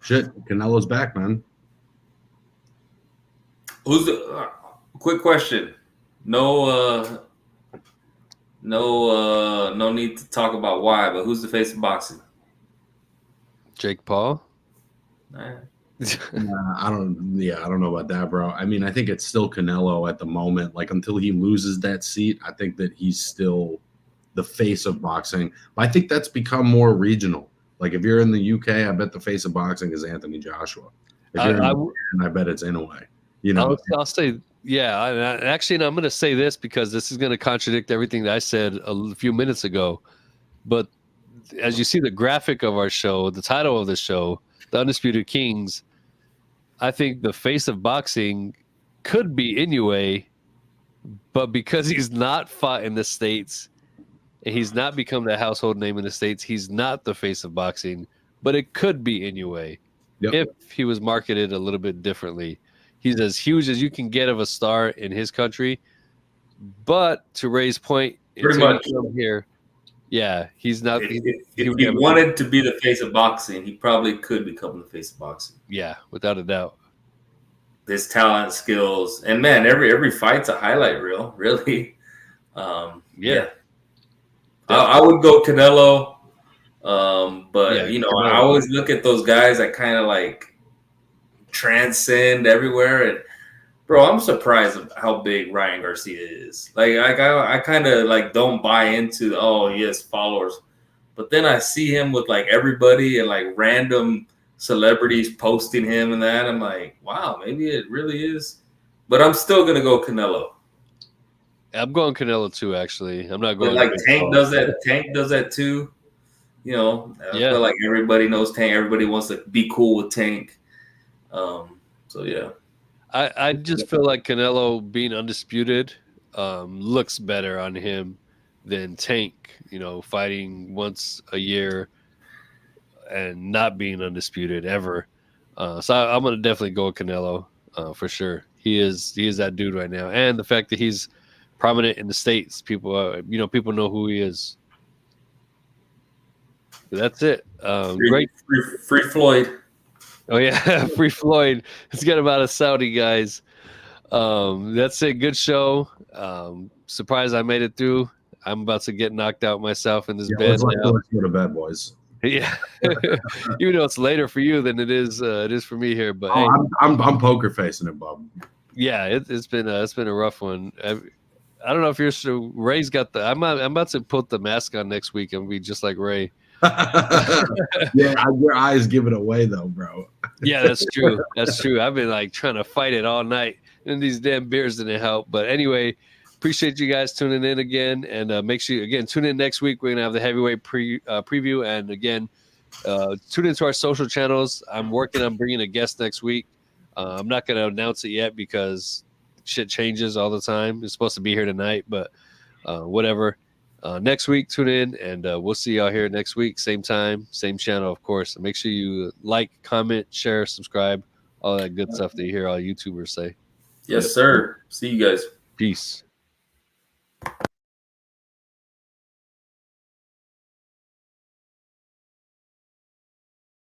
Shit, Canelo's back, man. Who's the quick question? No need to talk about why, but who's the face of boxing? Jake Paul. I don't know about that, bro. I mean, I think it's still Canelo at the moment. Until he loses that seat, I think that he's still the face of boxing. But I think that's become more regional. If you're in the UK, I bet the face of boxing is Anthony Joshua. If you're I bet it's Inoue. I'll say, yeah. And I'm going to say this because this is going to contradict everything that I said a few minutes ago. But as you see the graphic of our show, the title of the show, The Undisputed Kings, I think the face of boxing could be Inoue But because he's not fought in the States and he's not become the household name in the States, he's not the face of boxing. But it could be Inoue if he was marketed a little bit differently. He's as huge as you can get of a star in his country. But to Ray's point, pretty much here, yeah, he's not. If he wanted to be the face of boxing, he probably could become the face of boxing. Yeah, without a doubt. His talent, skills, and man, every fight's a highlight reel, really. Yeah. I would go Canelo, but Yeah, you know, Canelo. I always look at those guys that kind of like transcend everywhere. And bro, I'm surprised of how big Ryan Garcia is. Like I kind of like don't buy into he has followers, but then I see him with like everybody and like random celebrities posting him and that. I'm like, wow, maybe it really is. But I'm still gonna go Canelo. I'm going Canelo too. Actually, I'm not going. But like Tank does that. Tank does that too. You know, I feel like everybody knows Tank. Everybody wants to be cool with Tank. So yeah. I just feel like Canelo being undisputed looks better on him than Tank, you know, fighting once a year and not being undisputed ever. So I'm going to definitely go with Canelo for sure. He is that dude right now. And the fact that he's prominent in the States, people know who he is. But that's it. Great. Free Floyd. Oh yeah, Free Floyd. Let's get him out of Saudi, guys. That's it. Good show. Surprised I made it through. I'm about to get knocked out myself in this bed. Let's go to bed, boys. Yeah, even though it's later for you than it is for me here. But hey, I'm poker facing it, Bob. Yeah, it's been a rough one. I don't know if you're Ray's got the. I'm about to put the mask on next week and be just like Ray. Yeah, your eyes give it away though, bro. Yeah, that's true. That's true. I've been like trying to fight it all night, and these damn beers didn't help. But anyway, appreciate you guys tuning in again, and make sure you again tune in next week. We're gonna have the heavyweight preview, and again, tune into our social channels. I'm working on bringing a guest next week. I'm not gonna announce it yet because shit changes all the time. It's supposed to be here tonight, but whatever. Next week, tune in, and we'll see y'all here next week. Same time, same channel, of course. And make sure you like, comment, share, subscribe, all that good stuff that you hear all YouTubers say. Yes, sir. See you guys. Peace.